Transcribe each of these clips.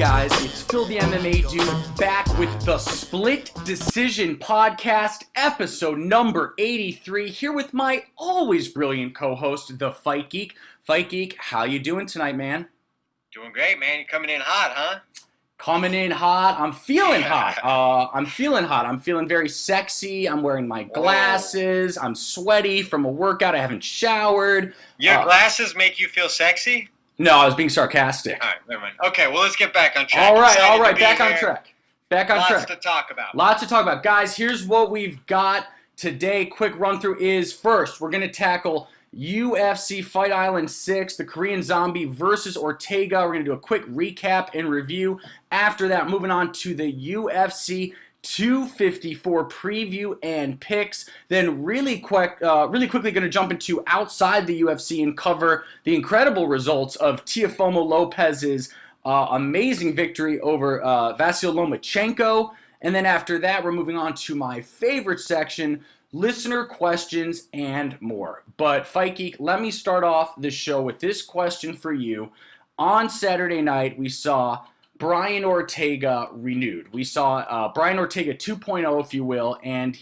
guys? It's Phil the MMA Dude back with the Split Decision Podcast, episode number 83, here with my always brilliant co-host, the Fight Geek. Fight Geek, how you doing tonight, man? Doing great, man. You're coming in hot, huh? Coming in hot. I'm feeling hot. I'm feeling very sexy. I'm wearing my glasses. I'm sweaty from a workout. I haven't showered. Your glasses make you feel sexy? No, I was being sarcastic. All right, never mind. Okay, well, let's get back on track. All right, back on track. Lots to talk about. Lots to talk about. Guys, here's what we've got today. Quick run through is first, we're going to tackle UFC Fight Island 6, the Korean Zombie versus Ortega. We're going to do a quick recap and review. After that, moving on to the UFC 254 preview and picks. Then really quickly going to jump into outside the UFC and cover the incredible results of Teofimo Lopez's amazing victory over Vasyl Lomachenko. And then after that, we're moving on to my favorite section, listener questions and more. But Fight Geek, let me start off the show with this question for you. On Saturday night, we saw Brian Ortega renewed. We saw Brian Ortega 2.0, if you will, and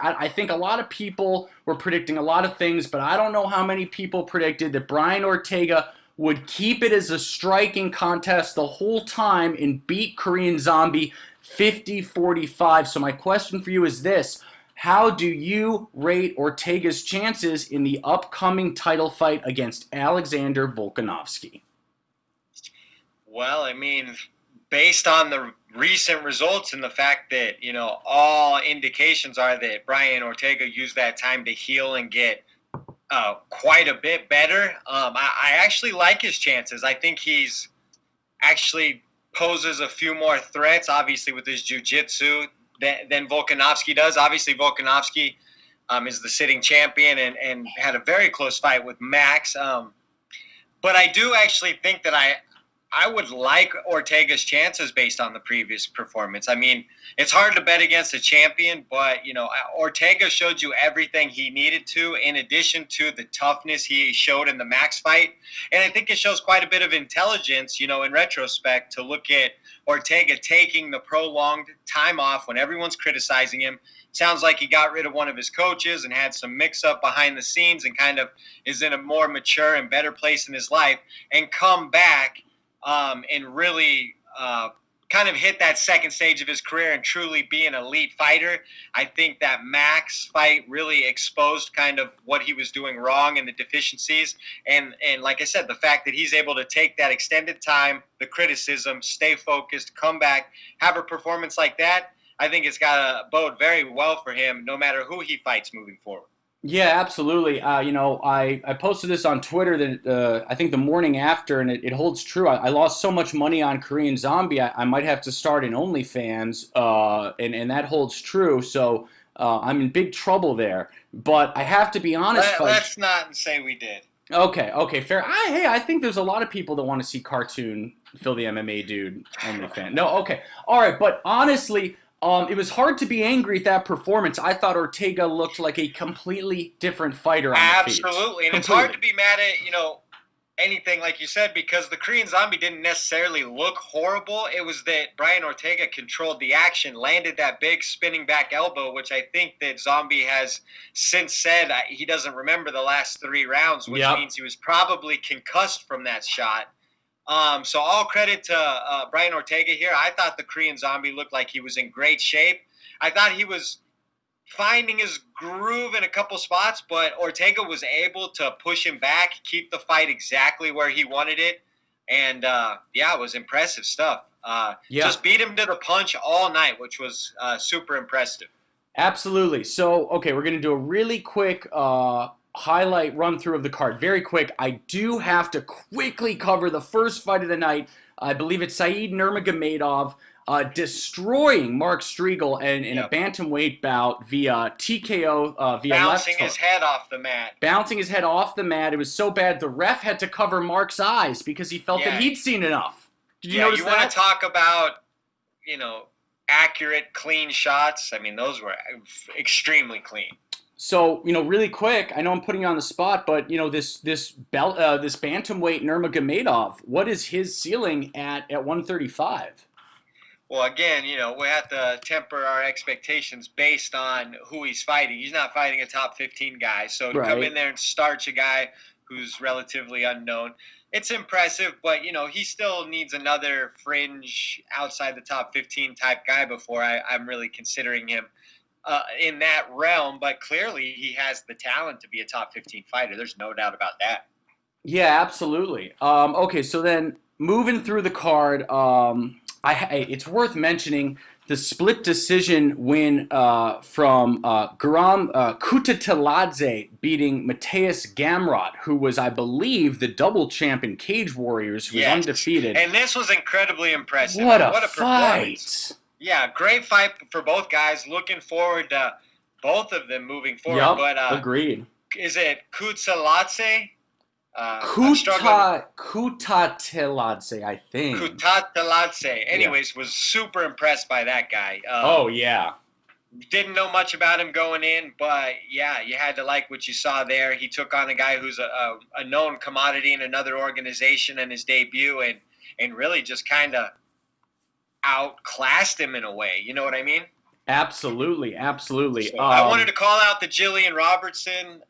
I think a lot of people were predicting a lot of things, but I don't know how many people predicted that Brian Ortega would keep it as a striking contest the whole time and beat Korean Zombie 50-45. So my question for you is this: how do you rate Ortega's chances in the upcoming title fight against Alexander Volkanovski? Well, I mean, based on the recent results and the fact that, all indications are that Brian Ortega used that time to heal and get quite a bit better, I actually like his chances. I think he's actually poses a few more threats, obviously, with his jiu-jitsu than Volkanovski does. Obviously, Volkanovski is the sitting champion and had a very close fight with Max. But I do actually think that I would like Ortega's chances based on the previous performance. I mean, it's hard to bet against a champion, but, Ortega showed you everything he needed to, in addition to the toughness he showed in the Max fight. And I think it shows quite a bit of intelligence, in retrospect, to look at Ortega taking the prolonged time off when everyone's criticizing him. Sounds like he got rid of one of his coaches and had some mix-up behind the scenes and kind of is in a more mature and better place in his life, and come back and really kind of hit that second stage of his career and truly be an elite fighter. I think that Max fight really exposed kind of what he was doing wrong and the deficiencies. And like I said, the fact that he's able to take that extended time, the criticism, stay focused, come back, have a performance like that, I think it's got to bode very well for him no matter who he fights moving forward. Yeah, absolutely. I posted this on Twitter that I think the morning after, and it holds true. I lost so much money on Korean Zombie, I might have to start an OnlyFans, and that holds true. So I'm in big trouble there. But I have to be honest. Let's not say we did. Okay, fair. I think there's a lot of people that want to see cartoon Phil the MMA Dude OnlyFans. No, okay, all right. But honestly, it was hard to be angry at that performance. I thought Ortega looked like a completely different fighter on the feet. Absolutely. And it's hard to be mad at, anything like you said, because the Korean Zombie didn't necessarily look horrible. It was that Brian Ortega controlled the action, landed that big spinning back elbow, which I think that Zombie has since said he doesn't remember the last 3 rounds, which means he was probably concussed from that shot. So all credit to Brian Ortega here. I thought the Korean Zombie looked like he was in great shape. I thought he was finding his groove in a couple spots, but Ortega was able to push him back, keep the fight exactly where he wanted it. And, it was impressive stuff. Just beat him to the punch all night, which was super impressive. Absolutely. So, okay, we're going to do a really quick highlight run through of the card. Very quick. I do have to quickly cover the first fight of the night. I believe it's Said Nurmagomedov destroying Mark Striegel in a bantamweight bout via TKO, via bouncing left hook. His head off the mat. Bouncing his head off the mat. It was so bad the ref had to cover Mark's eyes because he felt that he'd seen enough. Did you notice that? You want to talk about, accurate, clean shots? I mean, those were extremely clean. So, really quick, I know I'm putting you on the spot, but this bantamweight Nurmagomedov, what is his ceiling at 135? Well, again, we have to temper our expectations based on who he's fighting. He's not fighting a top 15 guy. So to come in Right. there and starch a guy who's relatively unknown, it's impressive, but, he still needs another fringe outside the top 15 type guy before I'm really considering him in that realm. But clearly he has the talent to be a top 15 fighter. There's no doubt about that. Yeah, absolutely. Okay, so then moving through the card, it's worth mentioning the split decision win from Guram Kutateladze beating Mateus Gamrot, who was, I believe, the double champ in Cage Warriors, who was Yes. undefeated. And this was incredibly impressive. What a performance. fight! Yeah, great fight for both guys. Looking forward to both of them moving forward. Yup, But agreed. is it Kutsalatse? I'm struggling. Kutateladze, I think. Kutateladze. Anyways, was super impressed by that guy. Oh, yeah. Didn't know much about him going in, but yeah, you had to like what you saw there. He took on a guy who's a known commodity in another organization in his debut, and really just kind of outclassed him in a way. You know what I mean? Absolutely, absolutely. So I wanted to call out the Jillian Robertson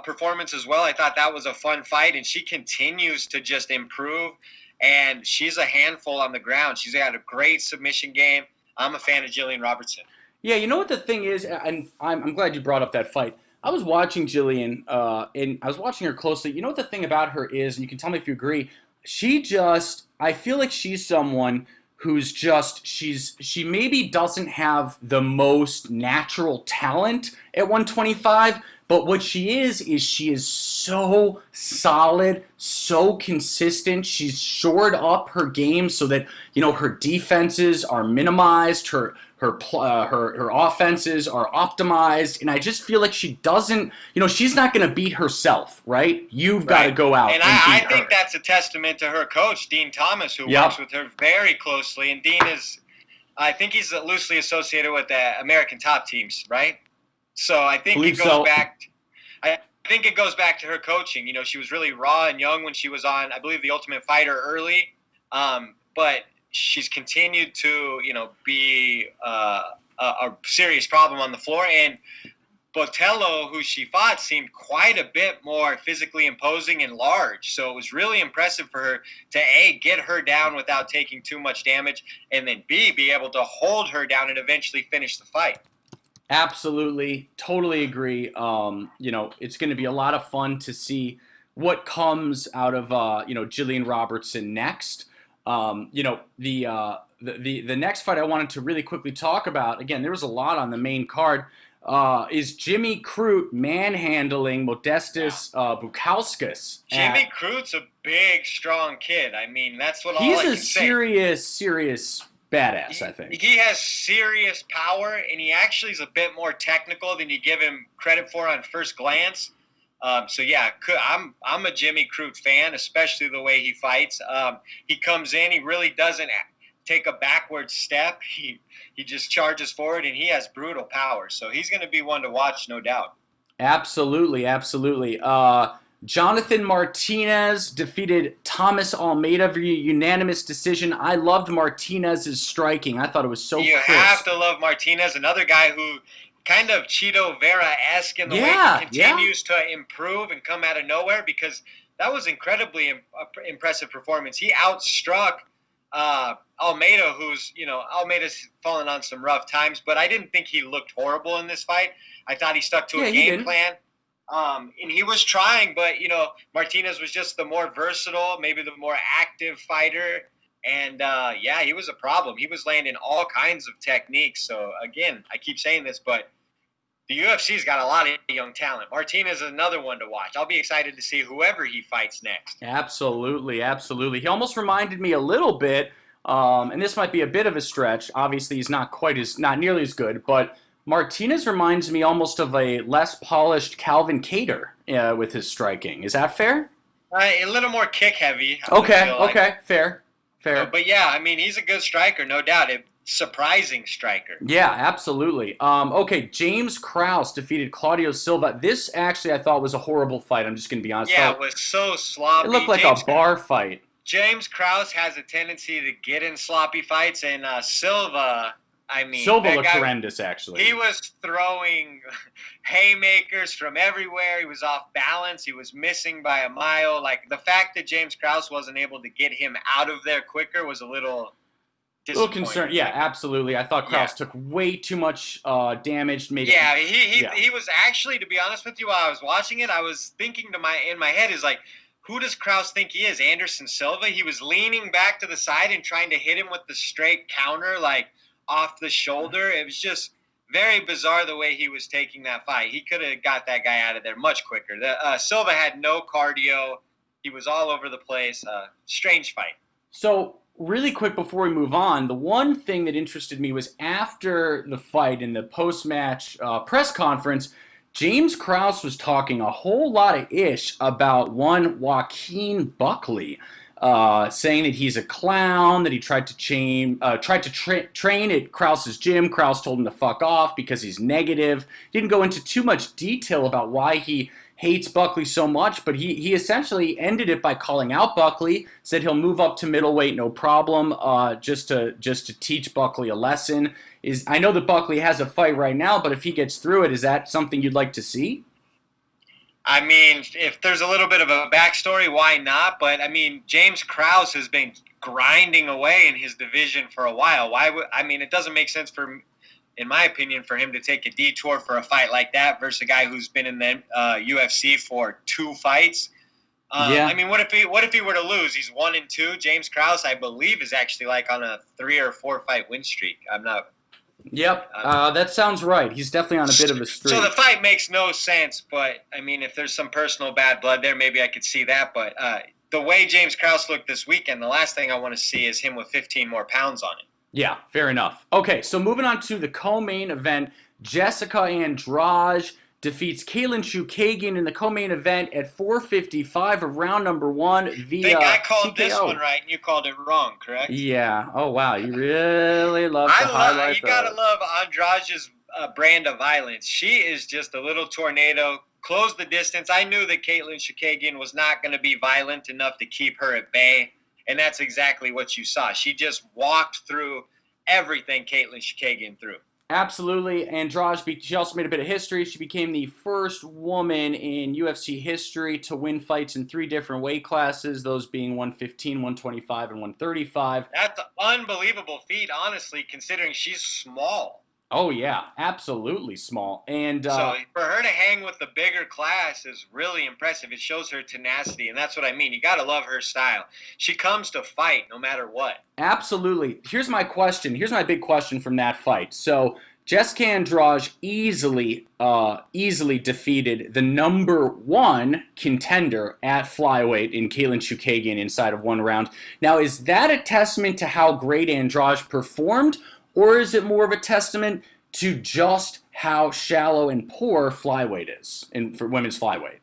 performance as well. I thought that was a fun fight, and she continues to just improve, and she's a handful on the ground. She's got a great submission game. I'm a fan of Jillian Robertson. Yeah, you know what the thing is, and I'm glad you brought up that fight. I was watching Jillian, and I was watching her closely. You know what the thing about her is, and you can tell me if you agree. I feel like she's someone who's she maybe doesn't have the most natural talent at 125, but what she is so solid, so consistent. She's shored up her game so that her defenses are minimized, her offenses are optimized, and I just feel like she doesn't. She's not going to beat herself, right? You've got to go out and I think that's a testament to her coach, Dean Thomas, who works with her very closely. And Dean I think he's loosely associated with the American top teams, right? So I think it goes back. I think it goes back to her coaching. She was really raw and young when she was on, I believe, The Ultimate Fighter early, but she's continued to, be a serious problem on the floor. And Botello, who she fought, seemed quite a bit more physically imposing and large. So it was really impressive for her to, A, get her down without taking too much damage, and then, B, be able to hold her down and eventually finish the fight. Absolutely, totally agree. It's going to be a lot of fun to see what comes out of Jillian Robertson next. The next fight I wanted to really quickly talk about. Again, there was a lot on the main card. Is Jimmy Crute manhandling Modestas Bukauskas? Jimmy Crute's a big, strong kid. I mean, that's what he's all I can say. Serious badass, I think. He has serious power, and he actually is a bit more technical than you give him credit for on first glance. So yeah, I'm a Jimmy Crute fan, especially the way he fights. He comes in, he really doesn't take a backward step. He just charges forward, and he has brutal power. So he's going to be one to watch, no doubt. Absolutely, absolutely. Jonathan Martinez defeated Thomas Almeida via unanimous decision. I loved Martinez's striking. I thought it was so crisp. You have to love Martinez, another guy who kind of Cheeto Vera-esque in the way he continues to improve and come out of nowhere, because that was incredibly impressive performance. He outstruck Almeida, Almeida's fallen on some rough times, but I didn't think he looked horrible in this fight. I thought he stuck to a game plan. And he was trying, but, Martinez was just the more versatile, maybe the more active fighter. And, he was a problem. He was landing all kinds of techniques. So, again, I keep saying this, but the UFC's got a lot of young talent. Martinez is another one to watch. I'll be excited to see whoever he fights next. Absolutely, absolutely. He almost reminded me a little bit, and this might be a bit of a stretch. Obviously, he's not nearly as good, but Martinez reminds me almost of a less polished Calvin Kattar with his striking. Is that fair? A little more kick heavy. Okay, fair. But yeah, I mean, he's a good striker, no doubt. surprising striker. Yeah, absolutely. Okay, James Krause defeated Claudio Silva. This actually I thought was a horrible fight. I'm just going to be honest. Yeah, it was so It looked sloppy. like a bar fight. James Krause has a tendency to get in sloppy fights, and Silva, I mean, Silva that looked guy, horrendous, actually. he was throwing haymakers from everywhere. He was off balance. He was missing by a mile. Like, the fact that James Krause wasn't able to get him out of there quicker was a little concerned. Yeah, absolutely. I thought Krause took way too much damage. He was actually, to be honest with you, while I was watching it, I was thinking in my head is like, who does Krause think he is? Anderson Silva? He was leaning back to the side and trying to hit him with the straight counter, like off the shoulder. It was just very bizarre the way he was taking that fight. He could have got that guy out of there much quicker. Silva had no cardio. He was all over the place. Strange fight. So, really quick before we move on, the one thing that interested me was after the fight in the post-match press conference, James Krause was talking a whole lot of ish about one Joaquin Buckley, saying that he's a clown, that he tried to train at Krause's gym. Krause told him to fuck off because he's negative. Didn't go into too much detail about why he hates Buckley so much, but he essentially ended it by calling out Buckley, said he'll move up to middleweight no problem, just to teach Buckley a lesson. I know that Buckley has a fight right now, but if he gets through it, is that something you'd like to see? I mean, if there's a little bit of a backstory, why not? But I mean, James Krause has been grinding away in his division for a while. It doesn't make sense in my opinion, for him to take a detour for a fight like that versus a guy who's been in the UFC for 2 fights. I mean, what if he were to lose? He's 1-2. James Krause, I believe, is actually like on a 3 or 4 fight win streak. I'm not. Yep, that sounds right. He's definitely on a bit of a streak. So the fight makes no sense, but I mean, if there's some personal bad blood there, maybe I could see that. But the way James Krause looked this weekend, the last thing I want to see is him with 15 more pounds on him. Yeah, fair enough. Okay, so moving on to the co-main event, Jessica Andrade defeats Katlyn Chookagian in the co-main event at 4:55 of round number 1 via I think I called TKO. This one right, and you called it wrong, correct? Yeah. Oh, wow. You really love to highlight those. You got to love Andrade's brand of violence. She is just a little tornado. Close the distance. I knew that Katlyn Chookagian was not going to be violent enough to keep her at bay, and that's exactly what you saw. She just walked through everything Katlyn Chookagian threw. Absolutely. Andrade, she also made a bit of history. She became the first woman in UFC history to win fights in 3 different weight classes, those being 115, 125, and 135. That's an unbelievable feat, honestly, considering she's small. Oh, yeah. Absolutely small. And so for her to hang with the bigger class is really impressive. It shows her tenacity, and that's what I mean. You got to love her style. She comes to fight no matter what. Absolutely. Here's my question. Here's my big question from that fight. So Jessica Andrade easily defeated the number 1 contender at flyweight in Katlyn Chookagian inside of 1 round. Now, is that a testament to how great Andrade performed, or is it more of a testament to just how shallow and poor flyweight is for women's flyweight?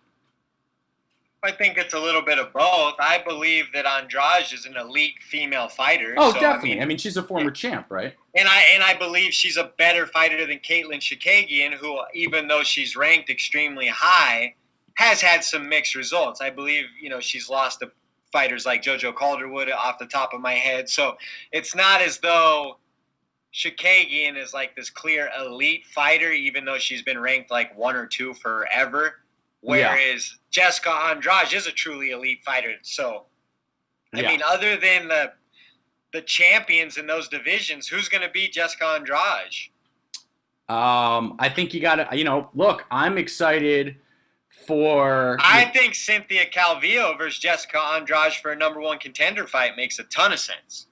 I think it's a little bit of both. I believe that Andrade is an elite female fighter. Oh, so, definitely. I mean, she's a former champ, right? And I believe she's a better fighter than Katlyn Chookagian, who, even though she's ranked extremely high, has had some mixed results. I believe, she's lost to fighters like JoJo Calderwood off the top of my head. So it's not as though Chookagian is like this clear elite fighter, even though she's been ranked like 1 or 2 forever. Whereas Jessica Andrade is a truly elite fighter. So, I mean, other than the champions in those divisions, who's going to beat Jessica Andrade? I think you got to, look, I'm excited for... I think Cynthia Calvillo versus Jessica Andrade for a number 1 contender fight makes a ton of sense.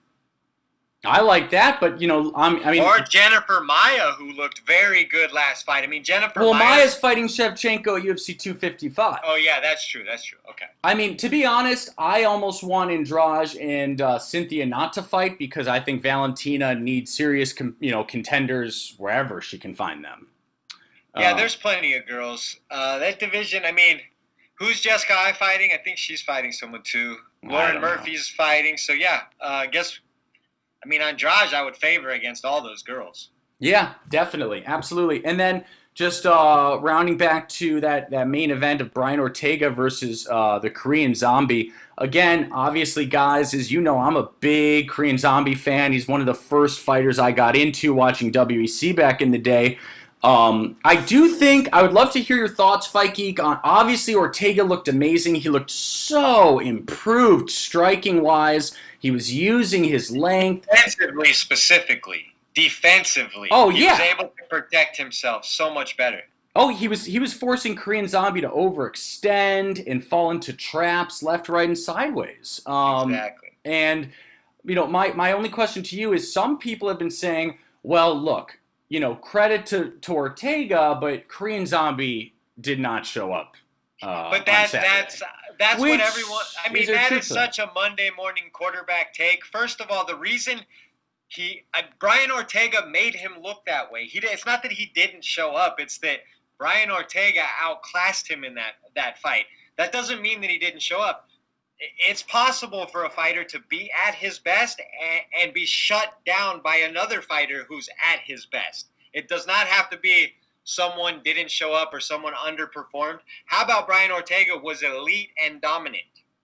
I like that, but or Jennifer Maia, who looked very good last fight. I mean, Maia's fighting Shevchenko at UFC 255. Oh yeah, that's true. Okay. I mean, to be honest, I almost want Andrade and Cynthia not to fight because I think Valentina needs serious, contenders wherever she can find them. Yeah, there's plenty of girls. That division. I mean, who's Jessica I fighting? I think she's fighting someone too. Lauren Murphy's fighting. So yeah, I guess. I mean, Andrade, I would favor against all those girls. Yeah, definitely, absolutely. And then just rounding back to that main event of Brian Ortega versus the Korean Zombie. Again, obviously, guys, as you know, I'm a big Korean Zombie fan. He's one of the first fighters I got into watching WEC back in the day. I do think I would love to hear your thoughts, Fight Geek, on obviously Ortega looked amazing. He looked so improved striking wise. He was using his length. Defensively, specifically. Defensively. Oh, he yeah. was able to protect himself so much better. Oh, he was forcing Korean Zombie to overextend and fall into traps left, right, and sideways. Exactly. And, my only question to you is some people have been saying, well, look, credit to Ortega, but Korean Zombie did not show up. But that's what everyone. I mean, that is such a Monday morning quarterback take. First of all, the reason Brian Ortega made him look that way. It's not that he didn't show up. It's that Brian Ortega outclassed him in that fight. That doesn't mean that he didn't show up. It's possible for a fighter to be at his best and be shut down by another fighter who's at his best. It does not have to be someone didn't show up or someone underperformed. How about Brian Ortega was elite and dominant?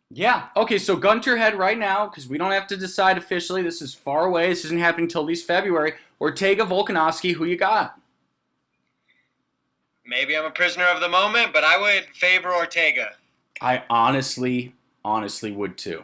Yeah. Okay, so gun to your head right now, because we don't have to decide officially. This is far away. This isn't happening until at least February. Ortega, Volkanovski, who you got? Maybe I'm a prisoner of the moment, but I would favor Ortega. I honestly would too.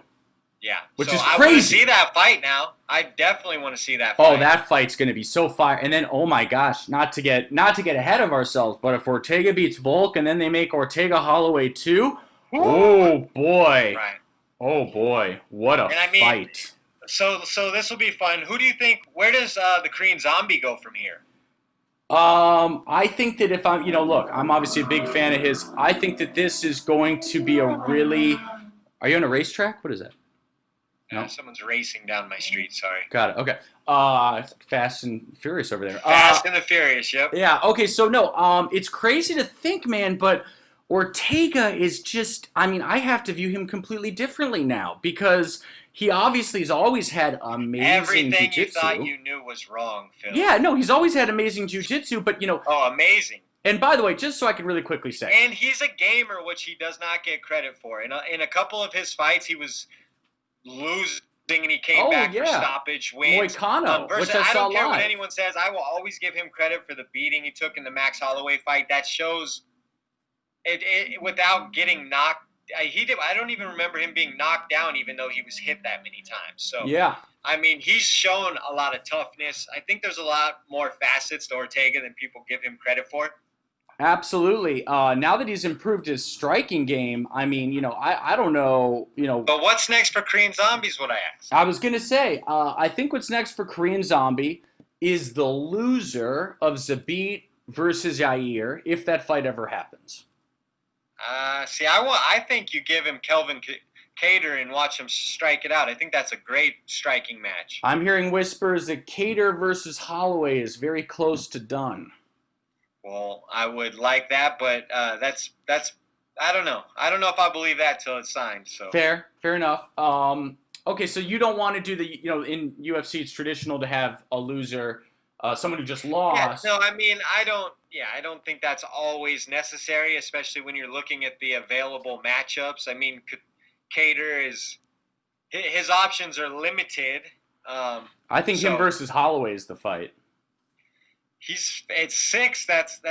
Yeah. Which is crazy. I want to see that fight now. I definitely want to see that fight. Oh, that fight's going to be so fire. And then, oh my gosh, not to get ahead of ourselves, but if Ortega beats Volk and then they make Ortega Holloway too, oh boy. Right. Oh boy. What a fight. So this will be fun. Who do you think, where does the Korean Zombie go from here? I think that if I'm, look, I'm obviously a big fan of his. I think that this is going to be a really, are you on a racetrack? What is that? No? Someone's racing down my street, sorry. Got it, okay. Fast and Furious over there. Fast and the Furious, yep. Yeah, okay, so no, it's crazy to think, man, but Ortega is just, I have to view him completely differently now because he obviously has always had amazing everything jiu-jitsu. You thought you knew was wrong, Phil. Yeah, no, he's always had amazing jiu-jitsu, but, Oh, amazing. And by the way, just so I can really quickly say. And he's a gamer, which he does not get credit for. In a couple of his fights, he was losing and he came back for stoppage wins. Moicano, which I don't care live. what anyone says. I will always give him credit for the beating he took in the Max Holloway fight. That shows it without getting knocked. I don't even remember him being knocked down, even though he was hit that many times. So yeah, he's shown a lot of toughness. I think there's a lot more facets to Ortega than people give him credit for. Absolutely. Now that he's improved his striking game, I don't know, But what's next for Korean Zombies, what I asked? I was going to say, I think what's next for Korean Zombie is the loser of Zabit versus Yair, if that fight ever happens. I think you give him Kelvin Cater and watch him strike it out. I think that's a great striking match. I'm hearing whispers that Cater versus Holloway is very close to done. Well, I would like that, but that's I don't know. I don't know if I believe that till it's signed. So fair enough. Okay, so you don't want to do the in UFC it's traditional to have a loser, someone who just lost. Yeah, no, I don't. Yeah, I don't think that's always necessary, especially when you're looking at the available matchups. Cater his options are limited. I think him versus Holloway is the fight. It's 6. That's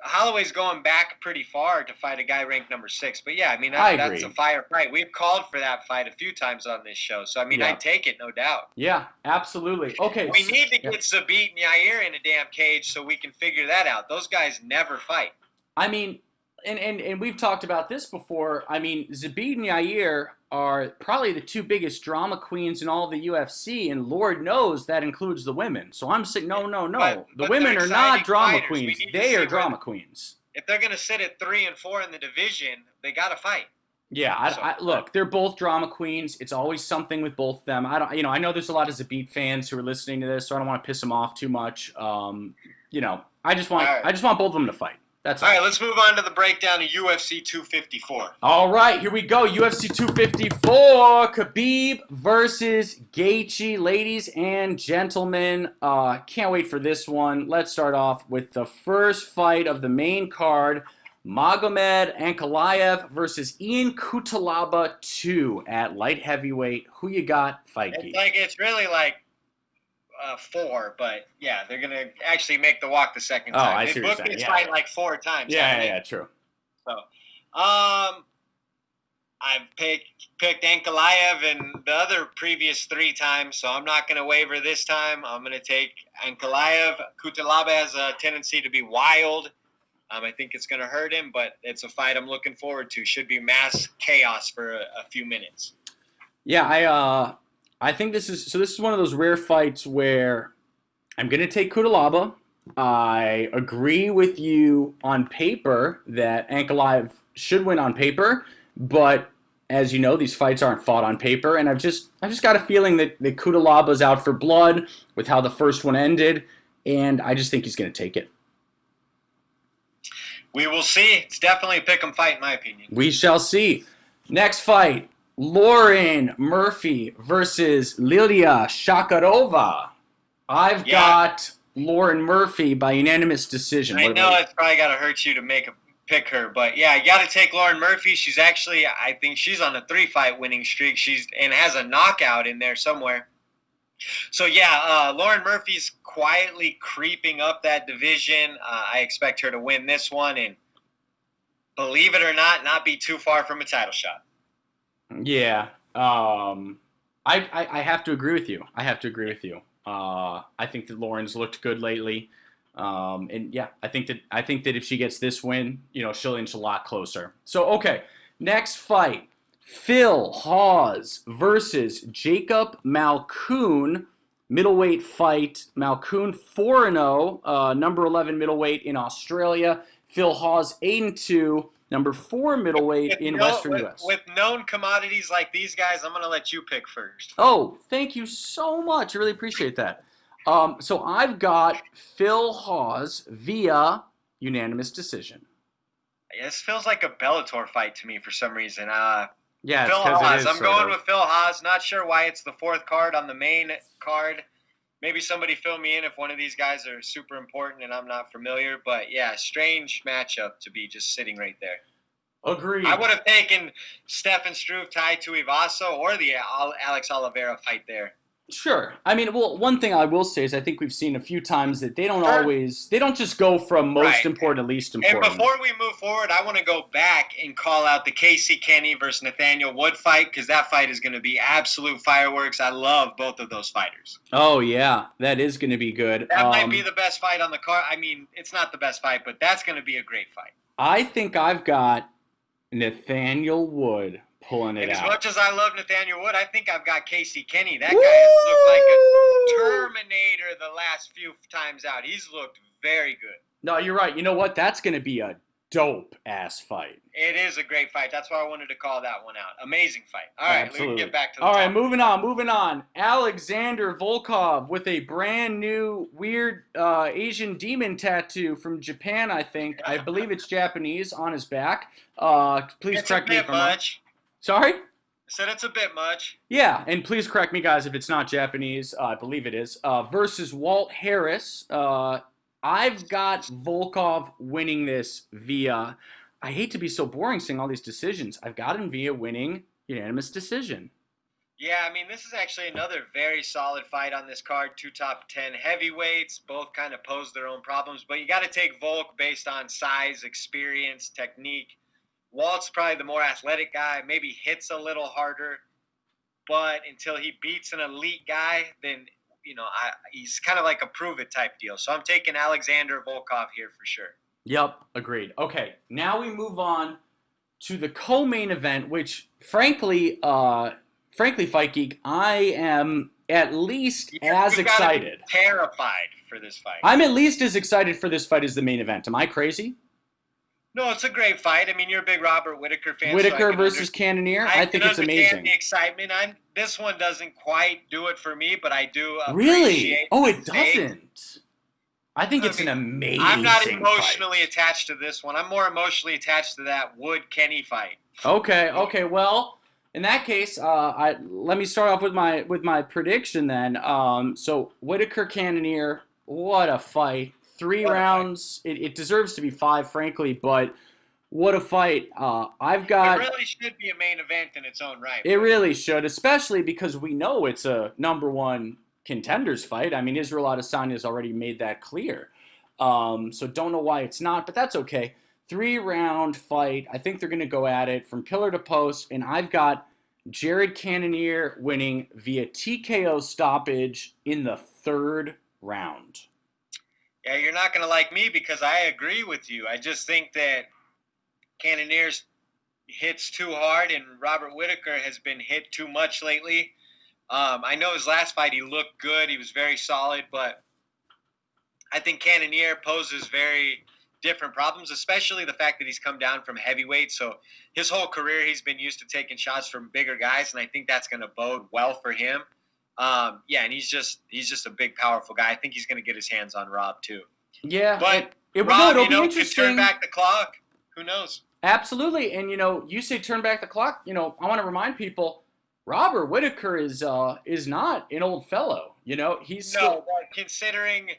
Holloway's going back pretty far to fight a guy ranked number 6. But yeah, that's a fire fight. We've called for that fight a few times on this show. So I'd take it, no doubt. Yeah, absolutely. Okay. We need to get Zabit and Yair in a damn cage so we can figure that out. Those guys never fight. And we've talked about this before. Zabit and Yair are probably the two biggest drama queens in all of the UFC, and Lord knows that includes the women. So I'm saying, no. The women are not drama queens. They are drama queens. If they're going to sit at 3 and 4 in the division, they got to fight. Yeah, look, they're both drama queens. It's always something with both of them. I know there's a lot of Zabit fans who are listening to this, so I don't want to piss them off too much. I just want both of them to fight. That's All right, let's move on to the breakdown of UFC 254. All right, here we go. UFC 254, Khabib versus Gaethje. Ladies and gentlemen, can't wait for this one. Let's start off with the first fight of the main card. Magomed Ankalaev versus Ian Cutelaba 2 at light heavyweight. Who you got, Fight Geek? It's really like 4, but yeah, they're gonna actually make the walk the second time. I see what you're saying. This fight like 4 times. Yeah, true. So, I've picked Ankalaev and the other previous 3 times, so I'm not gonna waver this time. I'm gonna take Ankalaev. Cutelaba has a tendency to be wild. I think it's gonna hurt him, but it's a fight I'm looking forward to. Should be mass chaos for a few minutes. Yeah, I think this is one of those rare fights where I'm going to take Cutelaba. I agree with you on paper that Ankalaev should win on paper, but as you know, these fights aren't fought on paper, and I've just got a feeling that Cutelaba's out for blood with how the first one ended, and I just think he's going to take it. We will see. It's definitely a pick 'em fight, in my opinion. We shall see. Next fight. Lauren Murphy versus Lilia Shakarova. I've got Lauren Murphy by unanimous decision. I know it's probably got to hurt you to pick her, but yeah, you got to take Lauren Murphy. She's actually, I think she's on a 3-fight winning streak. And has a knockout in there somewhere. So yeah, Lauren Murphy's quietly creeping up that division. I expect her to win this one, and believe it or not be too far from a title shot. Yeah, I have to agree with you. I think that Lauren's looked good lately, and yeah, I think that if she gets this win, she'll inch a lot closer. So okay, next fight: Phil Hawes versus Jacob Malkoun. Middleweight fight. Malkoun 4-0, number 11 middleweight in Australia. Phil Hawes 8-2. Number 4 middleweight in Western U.S. With known commodities like these guys, I'm going to let you pick first. Oh, thank you so much. I really appreciate that. So I've got Phil Hawes via unanimous decision. This feels like a Bellator fight to me for some reason. Yeah, Phil Hawes. I'm going with Phil Hawes. Not sure why it's the 4th card on the main card. Maybe somebody fill me in if one of these guys are super important and I'm not familiar. But, yeah, strange matchup to be just sitting right there. Agreed. I would have taken Stefan Struve, Tai Tuivasa, or the Alex Oliveira fight there. Sure. I mean, well, one thing I will say is I think we've seen a few times that they don't just go from most important to least important. And before we move forward, I want to go back and call out the Casey Kenny versus Nathaniel Wood fight, because that fight is going to be absolute fireworks. I love both of those fighters. Oh, yeah. That is going to be good. That might be the best fight on the card. I mean, it's not the best fight, but that's going to be a great fight. I think I've got Nathaniel Wood pulling it out. As much as I love Nathaniel Wood, I think I've got Casey Kenny. That guy has looked like a Terminator the last few times out. He's looked very good. No, you're right. You know what? That's going to be a dope-ass fight. It is a great fight. That's why I wanted to call that one out. Amazing fight. All right, absolutely. We can get back to the All top. right, moving on. Alexander Volkov with a brand new weird Asian demon tattoo from Japan, I think. I believe it's Japanese on his back. Please correct me if I'm wrong. Sorry? I said it's a bit much. Yeah, and please correct me, guys, if it's not Japanese. I believe it is. Versus Walt Harris. I've got Volkov winning this via... I hate to be so boring saying all these decisions. I've got him via winning unanimous decision. Yeah, I mean, this is actually another very solid fight on this card. 2 top 10 heavyweights. Both kind of pose their own problems. But you got to take Volk based on size, experience, technique. Walt's probably the more athletic guy, maybe hits a little harder, but until he beats an elite guy, then, he's kind of like a prove-it type deal. So I'm taking Alexander Volkov here for sure. Yep, agreed. Okay, now we move on to the co-main event, which, frankly, Fight Geek, I am at least as excited. Be terrified for this fight. I'm at least as excited for this fight as the main event. Am I crazy? No, it's a great fight. I mean, you're a big Robert Whittaker fan. Whittaker versus Cannonier. I think it's amazing. I understand the excitement. This one doesn't quite do it for me, but I do appreciate. Really? Oh, it doesn't. I think I it's an mean, amazing I'm not fight. emotionally attached to this one. I'm more emotionally attached to that Wood-Kenny fight. Okay. Well, in that case, let me start off with my prediction then. So Whitaker Cannonier, what a fight! Three What a fight. rounds. It deserves to be five, frankly, but what a fight! It really should be a main event in its own right. It really should, especially because we know it's a number one contenders fight. I mean, Israel Adesanya's already made that clear. So don't know why it's not, but that's okay. 3-round fight. I think they're going to go at it from pillar to post, and I've got Jared Cannonier winning via TKO stoppage in the 3rd round. Yeah, you're not going to like me because I agree with you. I just think that Cannonier's hits too hard, and Robert Whitaker has been hit too much lately. I know his last fight he looked good. He was very solid, but I think Cannonier poses very different problems, especially the fact that he's come down from heavyweight. So his whole career he's been used to taking shots from bigger guys, and I think that's going to bode well for him. Yeah, and he's just a big, powerful guy. I think he's going to get his hands on Rob too. Yeah, but Rob, it'll be could interesting. turn back the clock. Who knows? Absolutely, and you say turn back the clock. I want to remind people, Robert Whitaker is not an old fellow. He's but considering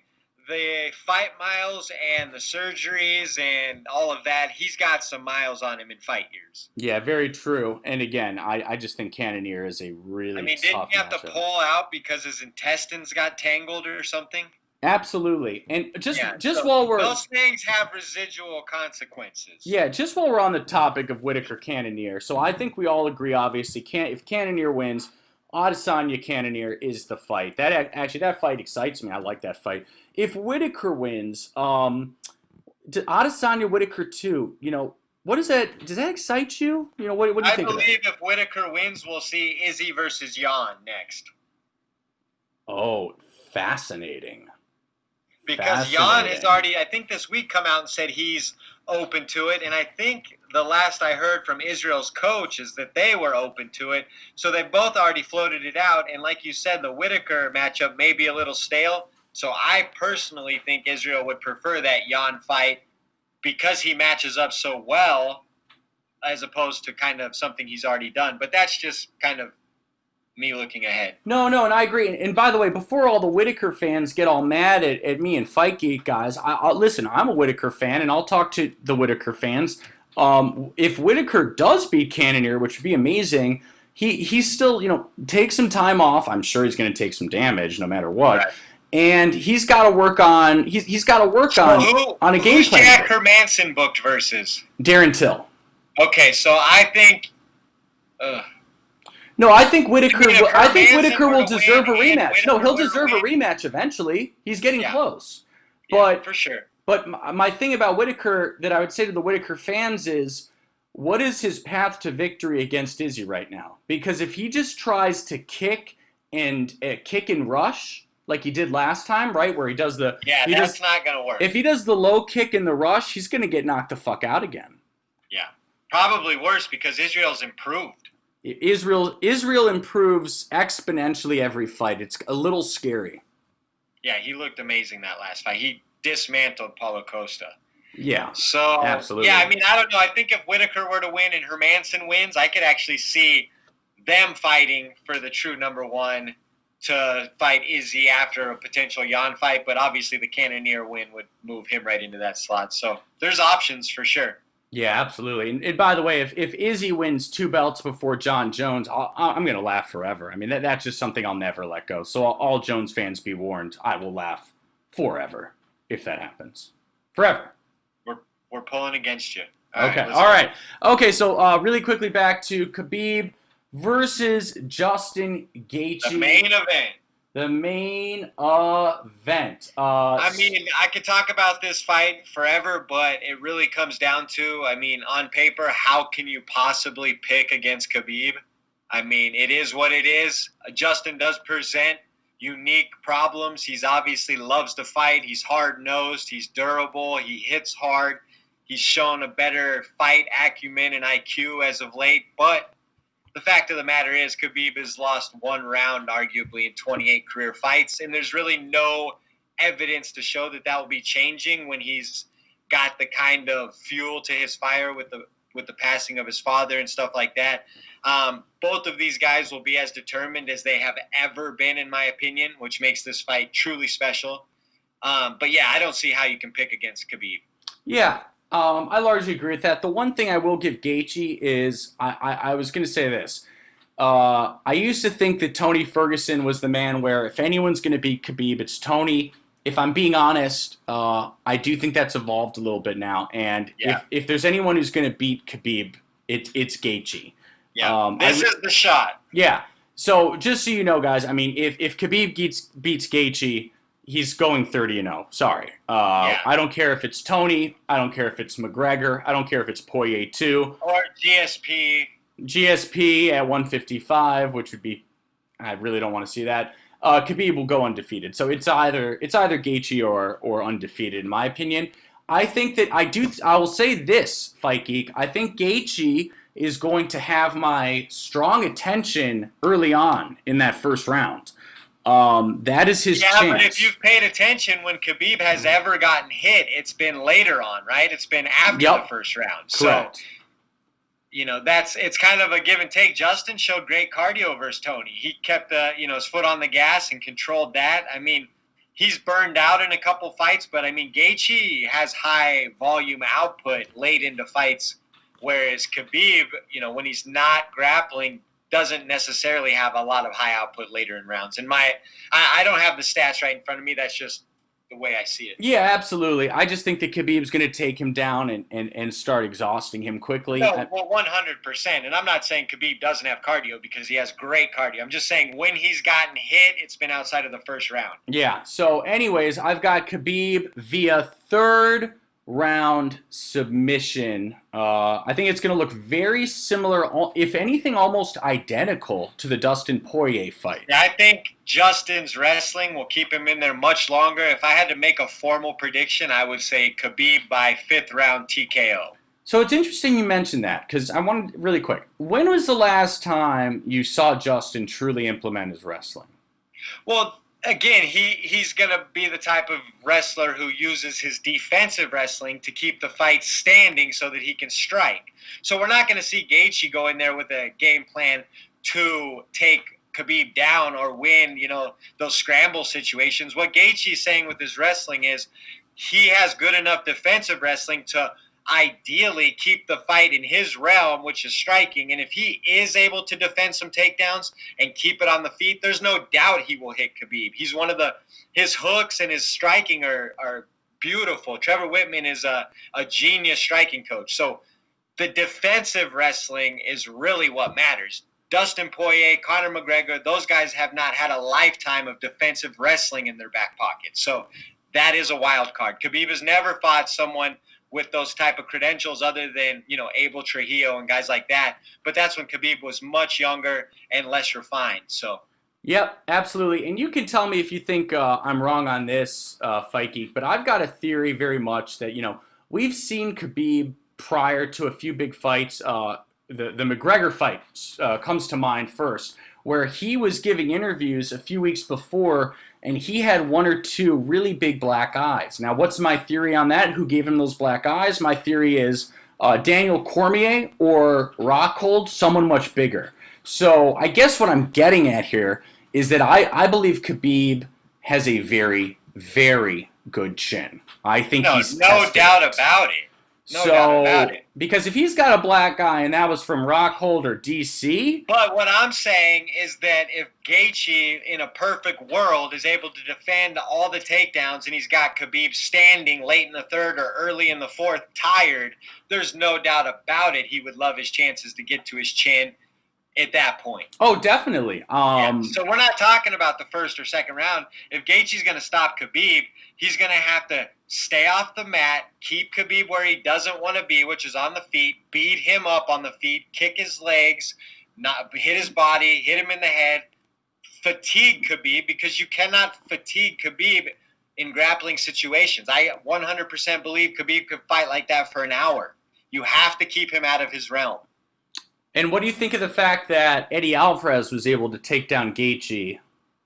the fight miles and the surgeries and all of that, he's got some miles on him in fight years. Yeah, very true. And again, I just think Cannonier is a really didn't he have to pull out because his intestines got tangled or something? Absolutely. And just so while we're those things have residual consequences. Yeah, just while we're on the topic of Whitaker Cannonier, so I think we all agree, obviously, if Cannonier wins, Adesanya Cannonier is the fight. That fight excites me. I like that fight. If Whitaker wins, Adesanya Whitaker 2, what is that? Does that excite you? What do you think of that? I believe if Whitaker wins, we'll see Izzy versus Jan next. Oh, fascinating. Because Jan has already, I think this week, come out and said he's open to it. And I think the last I heard from Israel's coach is that they were open to it. So they both already floated it out. And like you said, the Whitaker matchup may be a little stale. So I personally think Israel would prefer that Jan fight because he matches up so well as opposed to kind of something he's already done. But that's just kind of me looking ahead. No, and I agree. And by the way, before all the Whitaker fans get all mad at me and Fight Geek guys, listen, I'm a Whitaker fan, and I'll talk to the Whitaker fans. If Whitaker does beat Cannonier, which would be amazing, he's still, take some time off. I'm sure he's going to take some damage no matter what. Right. And he's got to work on he's got to work on a game plan. Who's Jack Hermanson booked versus? Darren Till. Okay, so I think. No, I think Whitaker will deserve a rematch. No, he'll deserve a rematch eventually. He's getting close. But for sure. But my thing about Whitaker that I would say to the Whitaker fans is, what is his path to victory against Izzy right now? Because if he just tries to kick and rush like he did last time, right, where he does the that's not gonna work. If he does the low kick and the rush, he's gonna get knocked the fuck out again. Yeah, probably worse because Israel's improved. Israel improves exponentially every fight. It's a little scary. Yeah, he looked amazing that last fight. He dismantled Paulo Costa. Yeah. So absolutely. Yeah, I mean, I don't know. I think if Whitaker were to win and Hermanson wins, I could actually see them fighting for the true number one to fight Izzy after a potential Jan fight. But obviously, the Cannonier win would move him right into that slot. So there's options for sure. Yeah, absolutely. And by the way, if Izzy wins 2 belts before John Jones, I'm going to laugh forever. I mean, that's just something I'll never let go. So all Jones fans be warned, I will laugh forever if that happens. Forever. We're pulling against you. All right. Okay, so really quickly back to Khabib versus Justin Gaethje. The main event. The main event. I mean, I could talk about this fight forever, but it really comes down to, on paper, how can you possibly pick against Khabib? I mean, it is what it is. Justin does present unique problems. He's obviously loves to fight. He's hard-nosed. He's durable. He hits hard. He's shown a better fight acumen and IQ as of late, but the fact of the matter is Khabib has lost 1 round, arguably, in 28 career fights, and there's really no evidence to show that will be changing when he's got the kind of fuel to his fire with the passing of his father and stuff like that. Both of these guys will be as determined as they have ever been, in my opinion, which makes this fight truly special. But yeah, I don't see how you can pick against Khabib. Yeah, I largely agree with that. The one thing I will give Gaethje is I was going to say this. I used to think that Tony Ferguson was the man where if anyone's going to beat Khabib, it's Tony. If I'm being honest, I do think that's evolved a little bit now. And if there's anyone who's going to beat Khabib, it's Gaethje. Yeah, this is the shot. Yeah. So just so you know, guys, I mean, if Khabib beats Gaethje, he's going 30-0. Sorry. I don't care if it's Tony. I don't care if it's McGregor. I don't care if it's Poirier 2. Or GSP. GSP at 155, which would be, I really don't want to see that. Khabib will go undefeated. So it's either Gaethje or undefeated, in my opinion. I think that I will say this, Fight Geek. I think Gaethje is going to have my strong attention early on in that first round. That is his chance. Yeah, but if you've paid attention, when Khabib has ever gotten hit, it's been later on, right? It's been after the first round. Correct. So, it's kind of a give and take. Justin showed great cardio versus Tony. He kept his foot on the gas and controlled that. I mean, he's burned out in a couple fights, but I mean, Gaethje has high volume output late into fights, whereas Khabib, when he's not grappling, doesn't necessarily have a lot of high output later in rounds. And I don't have the stats right in front of me. That's just the way I see it. Yeah, absolutely. I just think that Khabib's going to take him down and start exhausting him quickly. No, well, 100%. And I'm not saying Khabib doesn't have cardio, because he has great cardio. I'm just saying when he's gotten hit, it's been outside of the first round. Yeah. So anyways, I've got Khabib via third round submission. I think it's going to look very similar, if anything, almost identical to the Dustin Poirier fight. Yeah, I think Justin's wrestling will keep him in there much longer. If I had to make a formal prediction, I would say Khabib by fifth round TKO. So it's interesting you mentioned that, because I wanted, really quick, when was the last time you saw Justin truly implement his wrestling? Well, again, he's going to be the type of wrestler who uses his defensive wrestling to keep the fight standing so that he can strike. So we're not going to see Gaethje go in there with a game plan to take Khabib down or win, those scramble situations. What Gaethje's saying with his wrestling is he has good enough defensive wrestling to ideally keep the fight in his realm, which is striking. And if he is able to defend some takedowns and keep it on the feet, there's no doubt he will hit Khabib. He's his hooks and his striking are beautiful. Trevor Whitman is a genius striking coach. So the defensive wrestling is really what matters. Dustin Poirier, Conor McGregor, those guys have not had a lifetime of defensive wrestling in their back pocket. So that is a wild card. Khabib has never fought someone with those type of credentials other than, Abel Trujillo and guys like that. But that's when Khabib was much younger and less refined. So. Yep, absolutely. And you can tell me if you think I'm wrong on this, Fight Geek, but I've got a theory very much that, we've seen Khabib prior to a few big fights. The McGregor fight comes to mind first, where he was giving interviews a few weeks before, and he had one or two really big black eyes. Now, what's my theory on that? Who gave him those black eyes? My theory is Daniel Cormier or Rockhold, someone much bigger. So I guess what I'm getting at here is that I believe Khabib has a very, very good chin. I think he's no doubt about it. No doubt about it. Because if he's got a black eye and that was from Rockhold or DC. But what I'm saying is that if Gaethje, in a perfect world, is able to defend all the takedowns and he's got Khabib standing late in the third or early in the fourth tired, there's no doubt about it he would love his chances to get to his chin at that point. Oh, definitely. So we're not talking about the first or second round. If Gaethje's going to stop Khabib, he's going to have to stay off the mat, keep Khabib where he doesn't want to be, which is on the feet, beat him up on the feet, kick his legs, not hit his body, hit him in the head, fatigue Khabib, because you cannot fatigue Khabib in grappling situations. I 100% believe Khabib could fight like that for an hour. You have to keep him out of his realm. And what do you think of the fact that Eddie Alvarez was able to take down Gaethje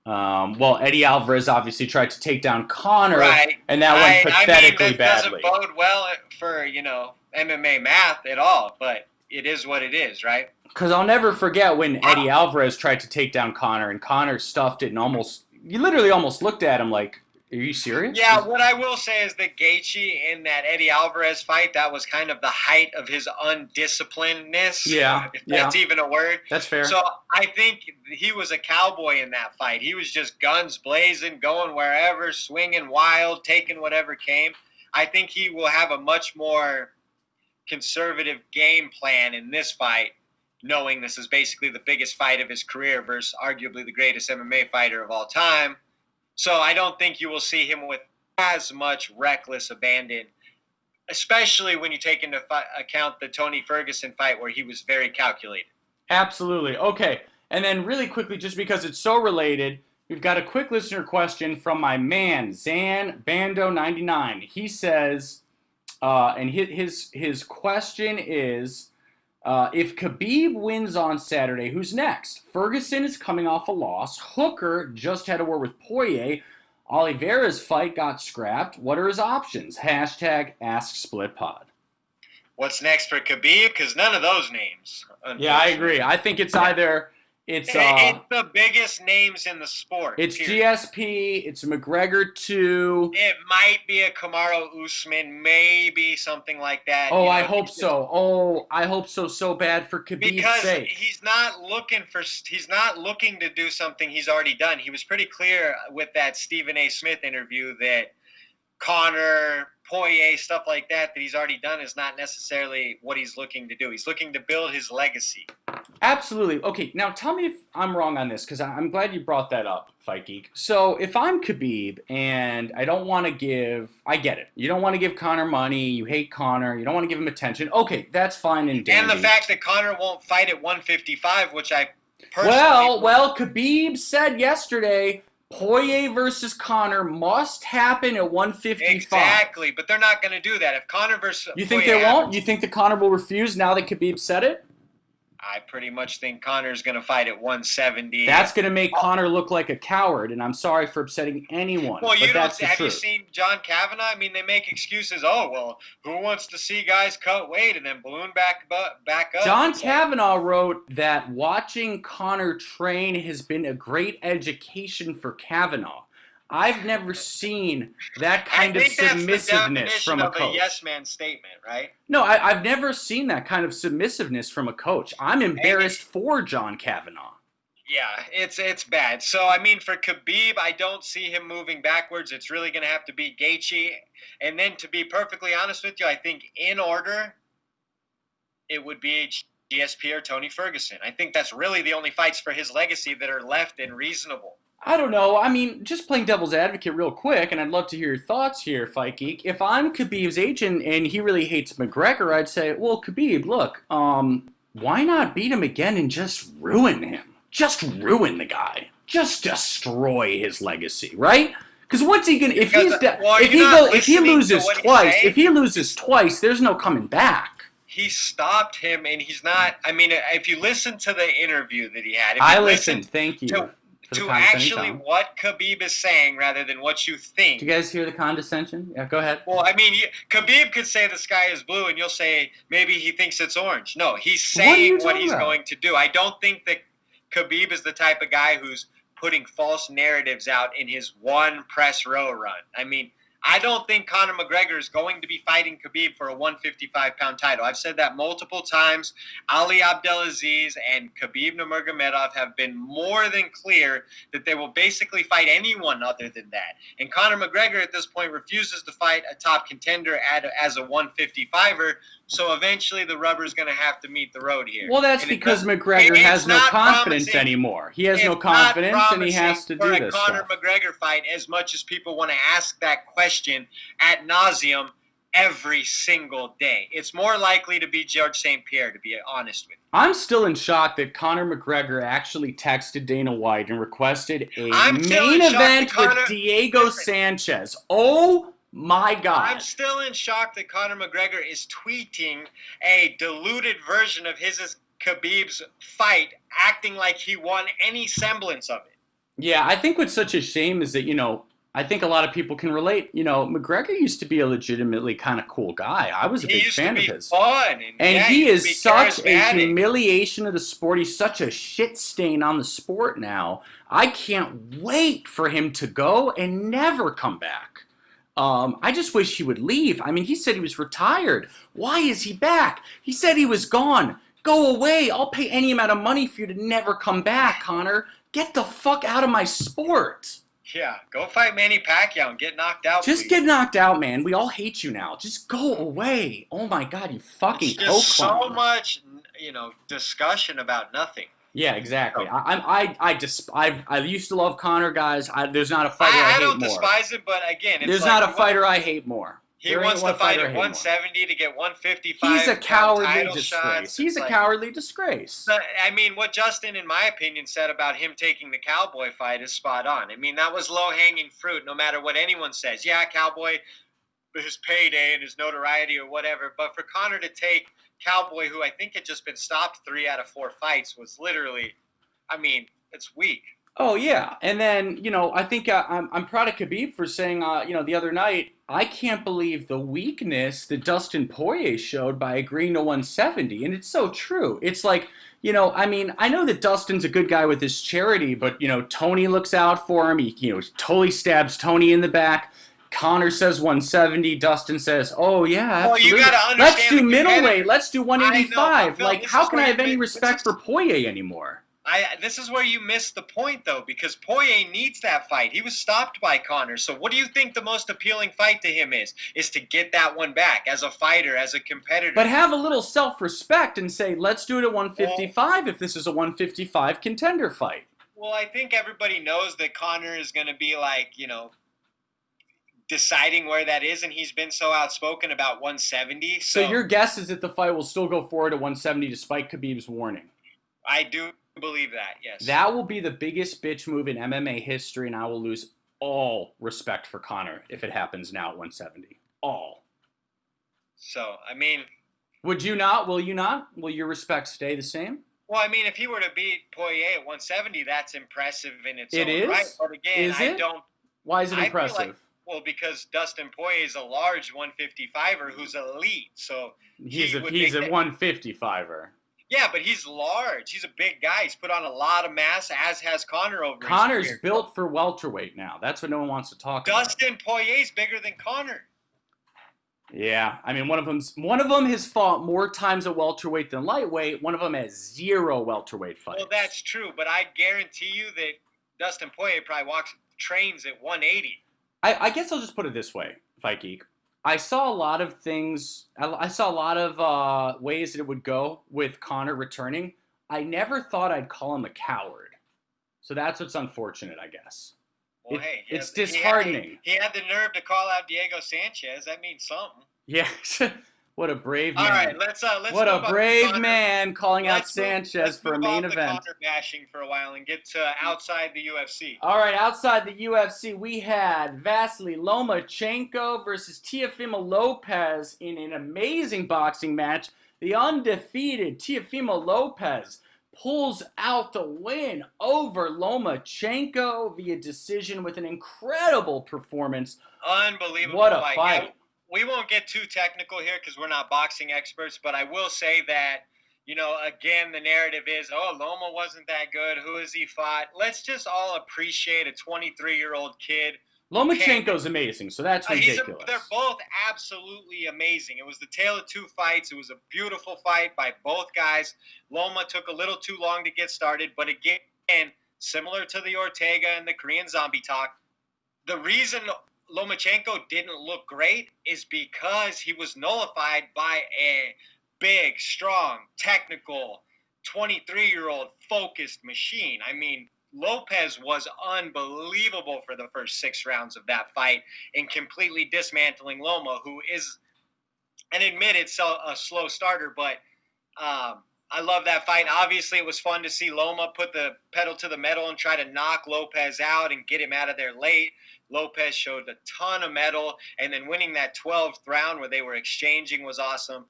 Well, Eddie Alvarez obviously tried to take down Conor, Right. and that went pathetically that badly. doesn't bode well for, MMA math at all, but it is what it is, right? Because I'll never forget when Eddie Alvarez tried to take down Conor, and Conor stuffed it and you literally almost looked at him like, are you serious? Yeah, what I will say is that Gaethje in that Eddie Alvarez fight, that was kind of the height of his undisciplinedness. Yeah, if that's even a word. That's fair. So I think he was a cowboy in that fight. He was just guns blazing, going wherever, swinging wild, taking whatever came. I think he will have a much more conservative game plan in this fight, knowing this is basically the biggest fight of his career versus arguably the greatest MMA fighter of all time. So I don't think you will see him with as much reckless abandon, especially when you take into account the Tony Ferguson fight where he was very calculated. Absolutely. Okay. And then really quickly, just because it's so related, we've got a quick listener question from my man, Zan Bando99. He says, and his question is, if Khabib wins on Saturday, who's next? Ferguson is coming off a loss. Hooker just had a war with Poirier. Oliveira's fight got scrapped. What are his options? Hashtag AskSplitPod. What's next for Khabib? Because none of those names. Yeah, I agree. I think it's either... It's the biggest names in the sport. It's period. GSP. It's McGregor 2. It might be a Kamaru Usman, maybe something like that. Oh, I hope so. Oh, I hope so bad for Khabib's sake. Because he's not looking to do something he's already done. He was pretty clear with that Stephen A. Smith interview that Conor, Poirier, stuff like that he's already done is not necessarily what he's looking to do. He's looking to build his legacy. Absolutely. Okay, now tell me if I'm wrong on this, because I'm glad you brought that up, Fight Geek. So if I'm Khabib and I don't want to I get it. You don't want to give Conor money. You hate Conor. You don't want to give him attention. Okay, that's fine and dandy. And the fact that Conor won't fight at 155, which I personally... Well, Khabib said yesterday... Poirier versus Conor must happen at 155. Exactly, but they're not going to do that. If Conor versus You think they won't? You think that Conor will refuse now that Khabib said it? I pretty much think Conor's going to fight at 170. That's going to make Conor look like a coward, and I'm sorry for upsetting anyone. Well, have you seen John Kavanagh? I mean, they make excuses. Oh, well, who wants to see guys cut weight and then balloon back up? John Kavanagh wrote that watching Conor train has been a great education for Kavanagh. I've never seen that kind of submissiveness from a coach. Of a yes man statement, right? No, I've never seen that kind of submissiveness from a coach. I'm embarrassed for John Kavanagh. Yeah, it's bad. So, I mean, for Khabib, I don't see him moving backwards. It's really going to have to be Gaethje. And then, to be perfectly honest with you, I think in order, it would be GSP or Tony Ferguson. I think that's really the only fights for his legacy that are left and reasonable. I don't know. I mean, just playing devil's advocate real quick, and I'd love to hear your thoughts here, Fight Geek. If I'm Khabib's agent and he really hates McGregor, I'd say, well, Khabib, look, why not beat him again and just ruin him? Just ruin the guy. Just destroy his legacy, right? Because what's he gonna? If he loses twice, there's no coming back. He stopped him, and he's not. I mean, if you listen to the interview that he had, I listened. Thank you. To actually what Khabib is saying rather than what you think. Do you guys hear the condescension? Yeah, go ahead. Well, I mean, Khabib could say the sky is blue and you'll say maybe he thinks it's orange. No, he's saying what he's going to do. I don't think that Khabib is the type of guy who's putting false narratives out in his one press row run. I mean, I don't think Conor McGregor is going to be fighting Khabib for a 155-pound title. I've said that multiple times. Ali Abdelaziz and Khabib Nurmagomedov have been more than clear that they will basically fight anyone other than that. And Conor McGregor at this point refuses to fight a top contender as a 155er, so eventually the rubber's going to have to meet the road here. Well, that's because McGregor has no confidence anymore. He has no confidence, and he has to do this stuff. For a Conor McGregor fight, as much as people want to ask that question ad nauseum every single day, it's more likely to be George St. Pierre, to be honest with you. I'm still in shock that Conor McGregor actually texted Dana White and requested a main event with Diego Sanchez. Oh my God. I'm still in shock that Conor McGregor is tweeting a diluted version of his Khabib's fight, acting like he won any semblance of it. Yeah, I think what's such a shame is that, I think a lot of people can relate. McGregor used to be a legitimately kind of cool guy. I was a He big used to fan of be his. fun, and And yeah, he he used to is be such a charismatic. humiliation of the sport. He's such a shit stain on the sport now. I can't wait for him to go and never come back. I just wish he would leave. I mean, he said he was retired. Why is he back? He said he was gone. Go away. I'll pay any amount of money for you to never come back, Connor. Get the fuck out of my sport. Yeah, go fight Manny Pacquiao and get knocked out, Just please. get knocked out, man. We all hate you now. Just go away. Oh my god, you It's fucking just coke so clown. much, discussion about nothing. Yeah, exactly. So, I used to love Connor, guys. There's not a fighter I I hate don't more. despise him, but again, it's There's like not a fighter I hate more. he There ain't wants to one fight fighter I at hate more. 170 to get He's 155 a pound cowardly title disgrace. shots. He's It's a like, cowardly disgrace. I mean, what Justin, in my opinion, said about him taking the Cowboy fight is spot on. I mean, that was low hanging fruit, no matter what anyone says. Yeah, Cowboy, his payday and his notoriety or whatever. But for Connor to take Cowboy, who I think had just been stopped 3 out of 4 fights, was literally, I mean, it's weak. Oh yeah, and then I think I'm proud of Khabib for saying the other night I can't believe the weakness that Dustin Poirier showed by agreeing to 170, and it's so true. It's like I mean I know that Dustin's a good guy with his charity, but Tony looks out for him. He totally stabs Tony in the back. Connor says 170. Dustin says, "Oh yeah, Well, you absolutely. got to Let's understand do the middleweight. competitor. Let's do I know, but 185." Phil, Like, this how is can where I you have any miss. respect for Poirier anymore? This is where you missed the point, though, because Poirier needs that fight. He was stopped by Connor. So, what do you think the most appealing fight to him is? Is to get that one back as a fighter, as a competitor. But have a little self-respect and say, let's do it at Well, 155 if this is a 155 contender fight. well, I think everybody knows that Connor is going to be like, deciding where that is, and he's been so outspoken about 170. So So, your guess is that the fight will still go forward at 170 despite Khabib's warning. I do believe that, yes. That will be the biggest bitch move in MMA history, and I will lose all respect for Connor if it happens now at 170. All. So, I mean, Would you not? Will you not? Will your respect stay the same? well, I mean, if he were to beat Poirier at 170, that's impressive in its It own right. is? But again, Is it? Why is it I feel like, impressive? well, because Dustin Poirier is a large 155er who's elite, so He's he a would he's make a that. 155er. Yeah, but he's large. He's a big guy. He's put on a lot of mass, as has Connor over his Connor's career. built for welterweight now. That's what no one wants to talk about. Dustin Poirier's bigger than Connor. Yeah, I mean one of them has fought more times at welterweight than lightweight. One of them has 0 welterweight fights. Well, that's true, but I guarantee you that Dustin Poirier probably trains at 180. I guess I'll just put it this way, Fight Geek. I saw a lot of things. I saw a lot of ways that it would go with Connor returning. I never thought I'd call him a coward. So that's what's unfortunate, I guess. Well, hey, It's disheartening. He had the nerve to call out Diego Sanchez. That means something. Yeah, what a brave man. All right, let's what move a on brave to man calling out Let's move- Sanchez let's for a move main off event. The Connor bashing for a while and get to outside the UFC. All right, outside the UFC, we had Vasily Lomachenko versus Teofimo Lopez in an amazing boxing match. The undefeated Teofimo Lopez pulls out the win over Lomachenko via decision with an incredible performance. Unbelievable. What a fight. Yeah, we won't get too technical here because we're not boxing experts, but I will say that, again, the narrative is, oh, Loma wasn't that good. Who has he fought? Let's just all appreciate a 23-year-old kid. Lomachenko's amazing, so that's ridiculous. They're both absolutely amazing. It was the tale of two fights. It was a beautiful fight by both guys. Loma took a little too long to get started, but again, similar to the Ortega and the Korean Zombie talk, the reason Lomachenko didn't look great is because he was nullified by a big, strong, technical, 23-year-old focused machine. I mean, Lopez was unbelievable for the first 6 rounds of that fight in completely dismantling Loma, who is, and admit it's a slow starter, but I love that fight. Obviously, it was fun to see Loma put the pedal to the metal and try to knock Lopez out and get him out of there late. Lopez showed a ton of mettle, and then winning that 12th round where they were exchanging was awesome.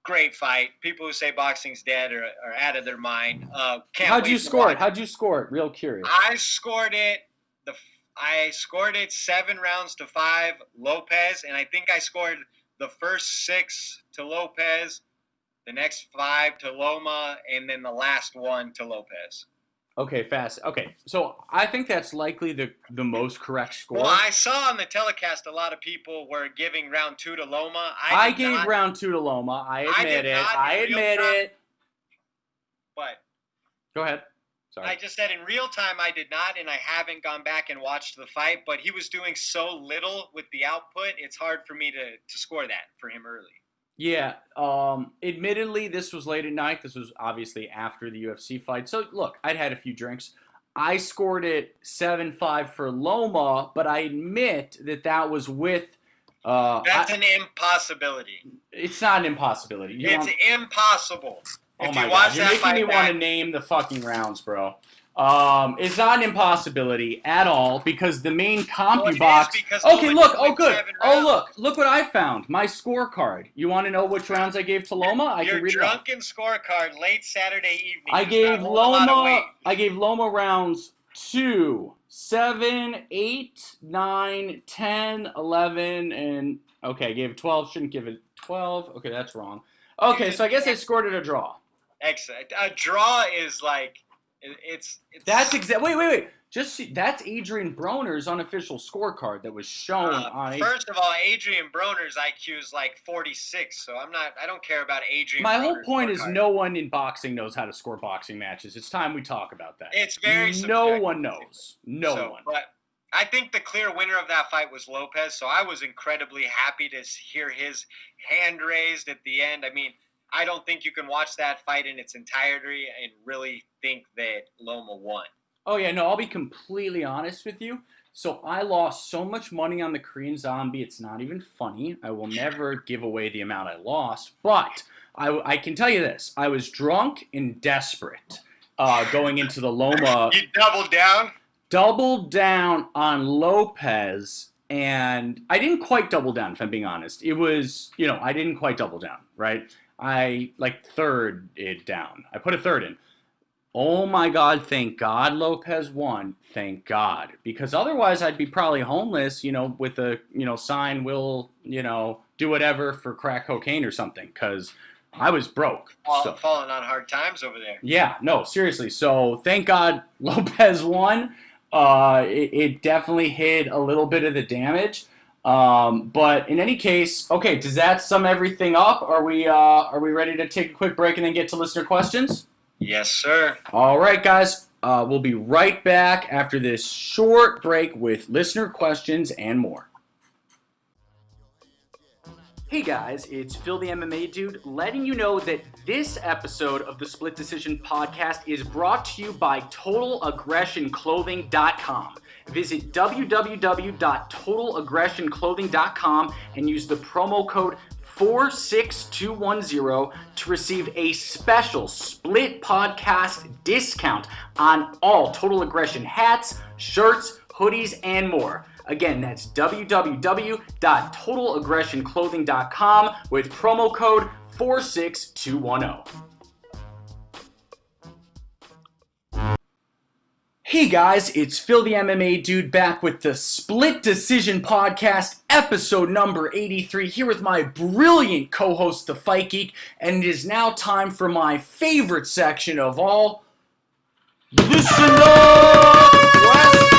great fight. People who say boxing's dead are out of their mind. How'd you score it? How'd you score it? Real curious. I scored it 7-5 Lopez, and I think I scored the first 6 to Lopez, the next 5 to Loma, and then the last 1 to Lopez. Okay, fast. Okay, so I think that's likely the most correct score. Well, I saw on the telecast a lot of people were giving round 2 to Loma. I gave round 2 to Loma. I admit it. But go ahead. Sorry. I just said in real time I did not, and I haven't gone back and watched the fight. But he was doing so little with the output, it's hard for me to score that for him early. Yeah, admittedly, this was late at night. This was obviously after the UFC fight. So, look, I'd had a few drinks. I scored it 7-5 for Loma, but I admit that was with... That's an impossibility. It's not an impossibility. It's impossible. Oh my God, you're making me want to name the fucking rounds, bro. It's not an impossibility at all because the main CompuBox. Okay, look. Oh, good. Oh, look what I found. My scorecard. You want to know which rounds I gave to Loma? I can read it. Your drunken scorecard late Saturday evening. I gave Loma rounds 2, 7, 8, 9, 10, 11, and okay, I gave it 12. Shouldn't give it 12. Okay, that's wrong. Okay, so I guess I scored it a draw. Excellent. A draw is like. It's That's wait. Just see, that's Adrian Broner's unofficial scorecard that was shown on. First of all, Adrian Broner's IQ is like 46, so I don't care about Adrian. My whole point is no one in boxing knows how to score boxing matches. It's time we talk about that. It's very no one knows. No one. But I think the clear winner of that fight was Lopez, so I was incredibly happy to hear his hand raised at the end. I mean, I don't think you can watch that fight in its entirety and really think that Loma won. Oh, yeah, no, I'll be completely honest with you. So I lost so much money on the Korean Zombie, it's not even funny. I will never give away the amount I lost. But I can tell you this. I was drunk and desperate going into the Loma. You doubled down? Doubled down on Lopez. And I didn't quite double down, if I'm being honest. It was, I didn't quite double down, right? I third it down. I put a third in. Oh my God, thank God Lopez won. Thank God. Because otherwise I'd be probably homeless, with a, sign, will, do whatever for crack cocaine or something. Because I was broke. Falling on hard times over there. Yeah, no, seriously. So thank God Lopez won. It definitely hid a little bit of the damage. But in any case, okay, does that sum everything up? Are we ready to take a quick break and then get to listener questions? Yes, sir. All right, guys. We'll be right back after this short break with listener questions and more. Hey guys, it's Phil the MMA Dude letting you know that this episode of the Split Decision Podcast is brought to you by TotalAggressionClothing.com. Visit www.totalaggressionclothing.com and use the promo code 46210 to receive a special Split Podcast discount on all Total Aggression hats, shirts, hoodies, and more. Again, that's www.totalaggressionclothing.com with promo code 46210. Hey guys, it's Phil the MMA Dude back with the Split Decision Podcast, episode number 83, here with my brilliant co-host, the Fight Geek, and it is now time for my favorite section of all, Listen Up Questions!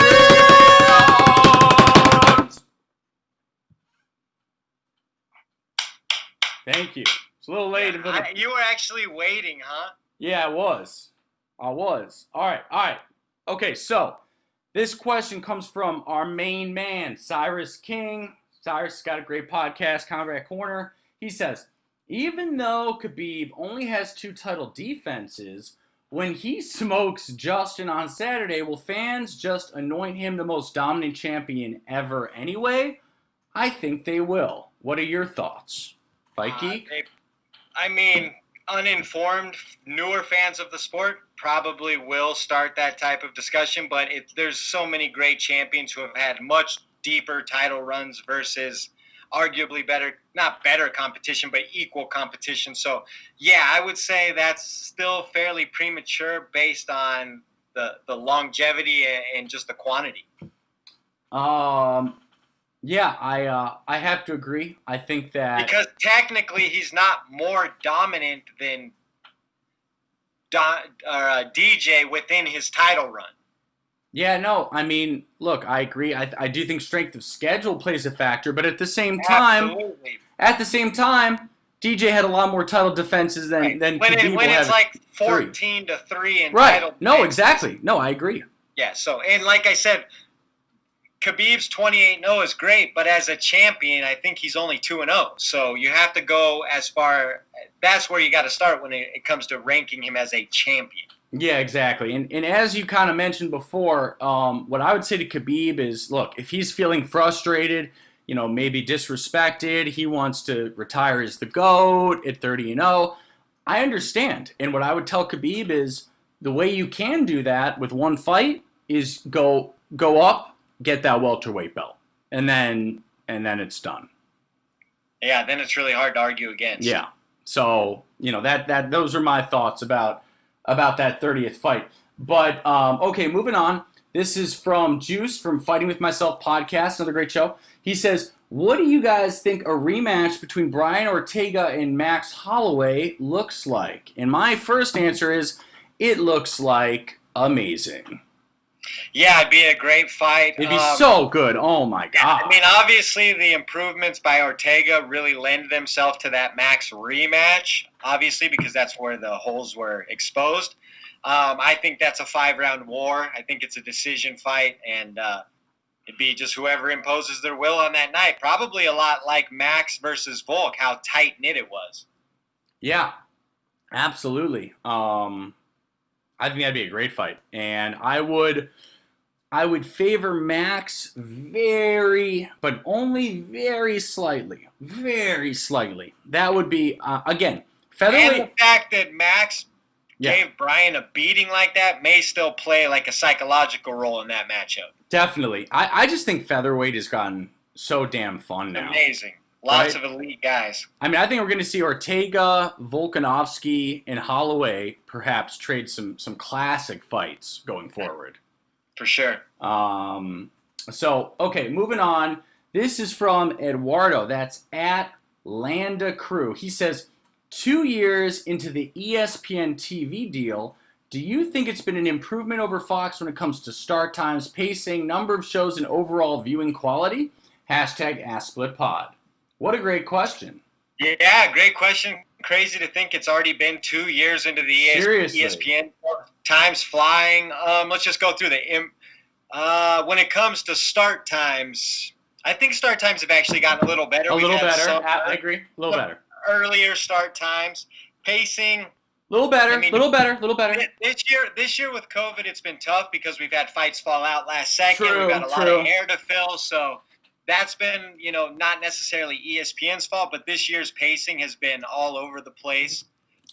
Thank you. It's a little late. You were actually waiting, huh? Yeah, I was. All right. Okay, so this question comes from our main man, Cyrus King. Cyrus has got a great podcast, Combat Corner. He says, even though Khabib only has 2 title defenses, when he smokes Justin on Saturday, will fans just anoint him the most dominant champion ever anyway? I think they will. What are your thoughts? Fight Geek? Uninformed, newer fans of the sport probably will start that type of discussion, but there's so many great champions who have had much deeper title runs versus arguably better, not better competition, but equal competition. So, yeah, I would say that's still fairly premature based on the longevity and just the quantity. Yeah, I have to agree. I think that Because technically he's not more dominant than DJ within his title run. yeah, no, I mean, look, I agree. I do think strength of schedule plays a factor, but at the same time, Absolutely. DJ had a lot more title defenses than when Khabib it's had like 14-3 in right. title defenses. No, exactly. No, I agree. Yeah, so, and like I said, Khabib's 28-0 is great, but as a champion, I think he's only 2-0. So you have to go as far. That's where you got to start when it comes to ranking him as a champion. Yeah, exactly. And as you kind of mentioned before, what I would say to Khabib is, look, if he's feeling frustrated, maybe disrespected, he wants to retire as the GOAT at 30-0, I understand. And what I would tell Khabib is the way you can do that with one fight is go up, get that welterweight belt, and then it's done. Yeah, then it's really hard to argue against. Yeah. So, that those are my thoughts about that 30th fight. But, okay, moving on. This is from Juice from Fighting With Myself podcast, another great show. He says, what do you guys think a rematch between Brian Ortega and Max Holloway looks like? And my first answer is, it looks like amazing. Yeah, it'd be a great fight. It'd be so good. Oh, my God. I mean, obviously, the improvements by Ortega really lend themselves to that Max rematch, obviously, because that's where the holes were exposed. I think that's a 5-round war. I think it's a decision fight, and it'd be just whoever imposes their will on that night. Probably a lot like Max versus Volk, how tight-knit it was. Yeah, absolutely. I think that'd be a great fight, and I would favor Max but only very slightly. That would be again featherweight. And the fact that Max gave Brian a beating like that may still play like a psychological role in that matchup. Definitely, I just think featherweight has gotten so damn fun now. Amazing. Lots of elite guys. I mean, I think we're going to see Ortega, Volkanovski, and Holloway perhaps trade some classic fights going forward. For sure. So, okay, moving on. This is from Eduardo. That's at Landa Crew. He says, 2 years into the ESPN TV deal, do you think it's been an improvement over Fox when it comes to start times, pacing, number of shows, and overall viewing quality? #AskSplitPod. What a great question. Yeah, great question. Crazy to think it's already been 2 years into the ESPN. Time's flying. Let's just go through when it comes to start times, I think start times have actually gotten a little better. I agree. A little better. Earlier start times. Pacing. A little better. This year with COVID, it's been tough because we've had fights fall out last second. We've got a lot of air to fill, so that's been, not necessarily ESPN's fault, but this year's pacing has been all over the place.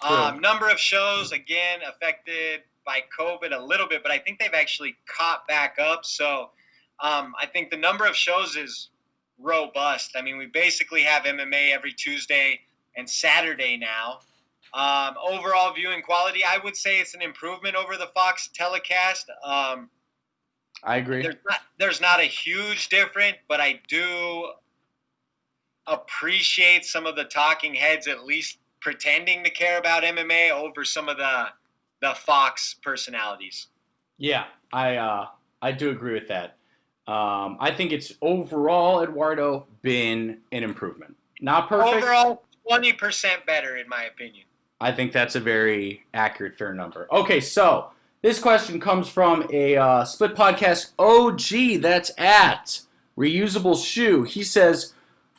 Number of shows, again, affected by COVID a little bit, but I think they've actually caught back up. So I think the number of shows is robust. I mean, we basically have MMA every Tuesday and Saturday now. Overall viewing quality, I would say it's an improvement over the Fox telecast. I agree. There's not a huge difference, but I do appreciate some of the talking heads at least pretending to care about MMA over some of the Fox personalities. Yeah, I do agree with that. I think it's overall, Eduardo, been an improvement. Not perfect. Overall, 20% better in my opinion. I think that's a very accurate, fair number. Okay, so this question comes from a Split Podcast OG. That's at Reusable Shoe. He says,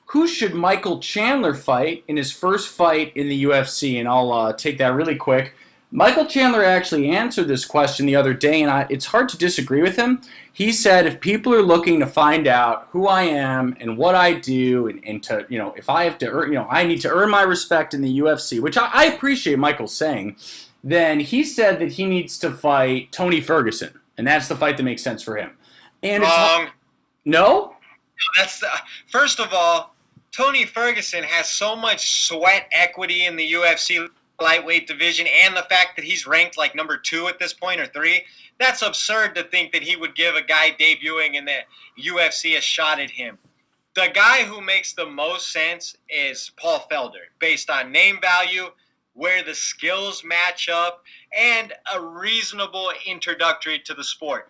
who should Michael Chandler fight in his first fight in the UFC? And I'll take that really quick. Michael Chandler actually answered this question the other day, and it's hard to disagree with him. He said, if people are looking to find out who I am and what I do, and to, if I have to earn, I need to earn my respect in the UFC, which I appreciate Michael saying, then he said that he needs to fight Tony Ferguson, and that's the fight that makes sense for him. And Wrong. No? That's first of all, Tony Ferguson has so much sweat equity in the UFC lightweight division, and the fact that he's ranked like number 2 at this point or 3, that's absurd to think that he would give a guy debuting in the UFC a shot at him. The guy who makes the most sense is Paul Felder, based on name value, where the skills match up, and a reasonable introductory to the sport.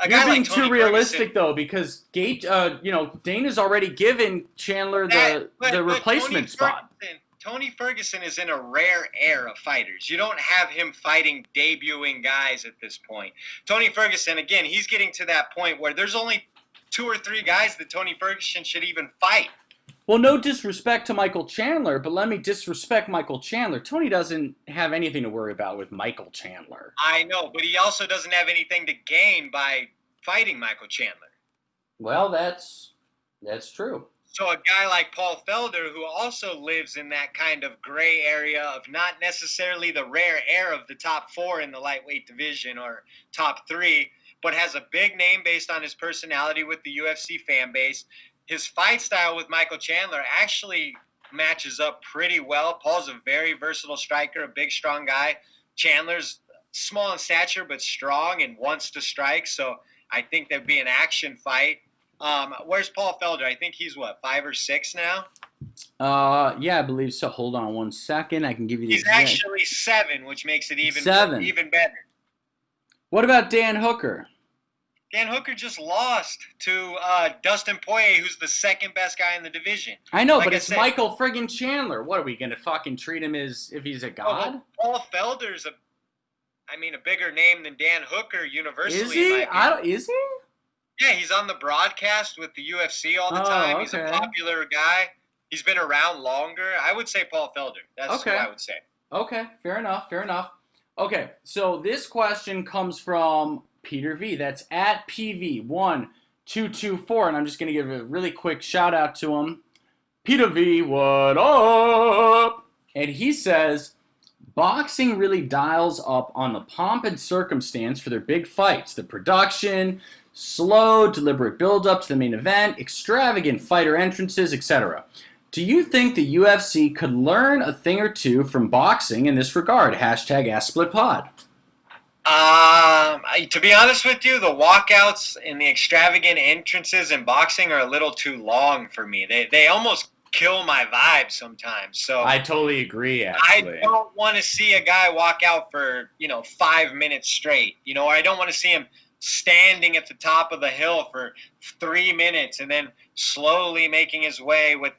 You're being too realistic, though, because Dana's already given Chandler the replacement spot. Tony Ferguson is in a rare air of fighters. You don't have him fighting debuting guys at this point. Tony Ferguson, again, he's getting to that point where there's only 2 or 3 guys that Tony Ferguson should even fight. Well, no disrespect to Michael Chandler, but let me disrespect Michael Chandler. Tony doesn't have anything to worry about with Michael Chandler. I know, but he also doesn't have anything to gain by fighting Michael Chandler. Well, that's true. So a guy like Paul Felder, who also lives in that kind of gray area of not necessarily the rare air of the top 4 in the lightweight division or top 3, but has a big name based on his personality with the UFC fan base. His fight style with Michael Chandler actually matches up pretty well. Paul's a very versatile striker, a big, strong guy. Chandler's small in stature but strong and wants to strike, so I think there'd be an action fight. Where's Paul Felder? I think he's, 5 or 6 now? Yeah, I believe so. Hold on one second. I can give you the He's actually 7, which makes it even better. What about Dan Hooker? Dan Hooker just lost to Dustin Poirier, who's the second best guy in the division. I know, but it's Michael friggin' Chandler. What, are we going to fucking treat him as if he's a god? Paul Felder's a bigger name than Dan Hooker universally. Is he? Is he? Yeah, he's on the broadcast with the UFC all the time. Okay. He's a popular guy. He's been around longer. I would say Paul Felder. That's what I would say. Okay, fair enough. Okay, so this question comes from Peter V. That's at PV1224, and I'm just going to give a really quick shout out to him. Peter V, what up? And he says, boxing really dials up on the pomp and circumstance for their big fights. The production, slow, deliberate build-up to the main event, extravagant fighter entrances, etc. Do you think the UFC could learn a thing or two from boxing in this regard? #AskSplitPod. To be honest with you, the walkouts and the extravagant entrances in boxing are a little too long for me. They almost kill my vibe sometimes. So I totally agree, actually. I don't want to see a guy walk out for, 5 minutes straight. I don't want to see him standing at the top of the hill for 3 minutes and then slowly making his way with,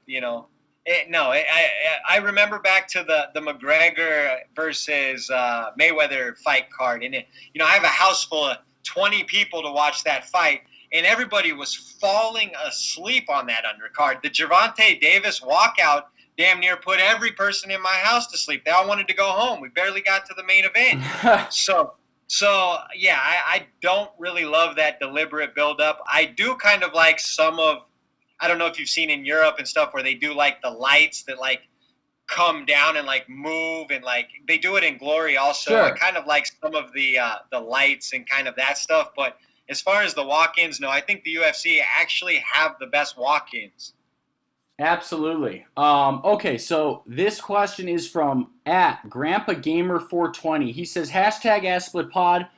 I remember back to the McGregor versus Mayweather fight card. And, I have a house full of 20 people to watch that fight, and everybody was falling asleep on that undercard. The Gervonta Davis walkout damn near put every person in my house to sleep. They all wanted to go home. We barely got to the main event. So yeah, I don't really love that deliberate build-up. I do kind of like some of, I don't know if you've seen in Europe and stuff where they do like the lights that like come down and like move, and like they do it in Glory also. Sure. I kind of like some of the lights and kind of that stuff. But as far as the walk-ins, no, I think the UFC actually have the best walk-ins. Absolutely. Okay, so this question is from @GrandpaGamer420. He says, #AskSplitPod.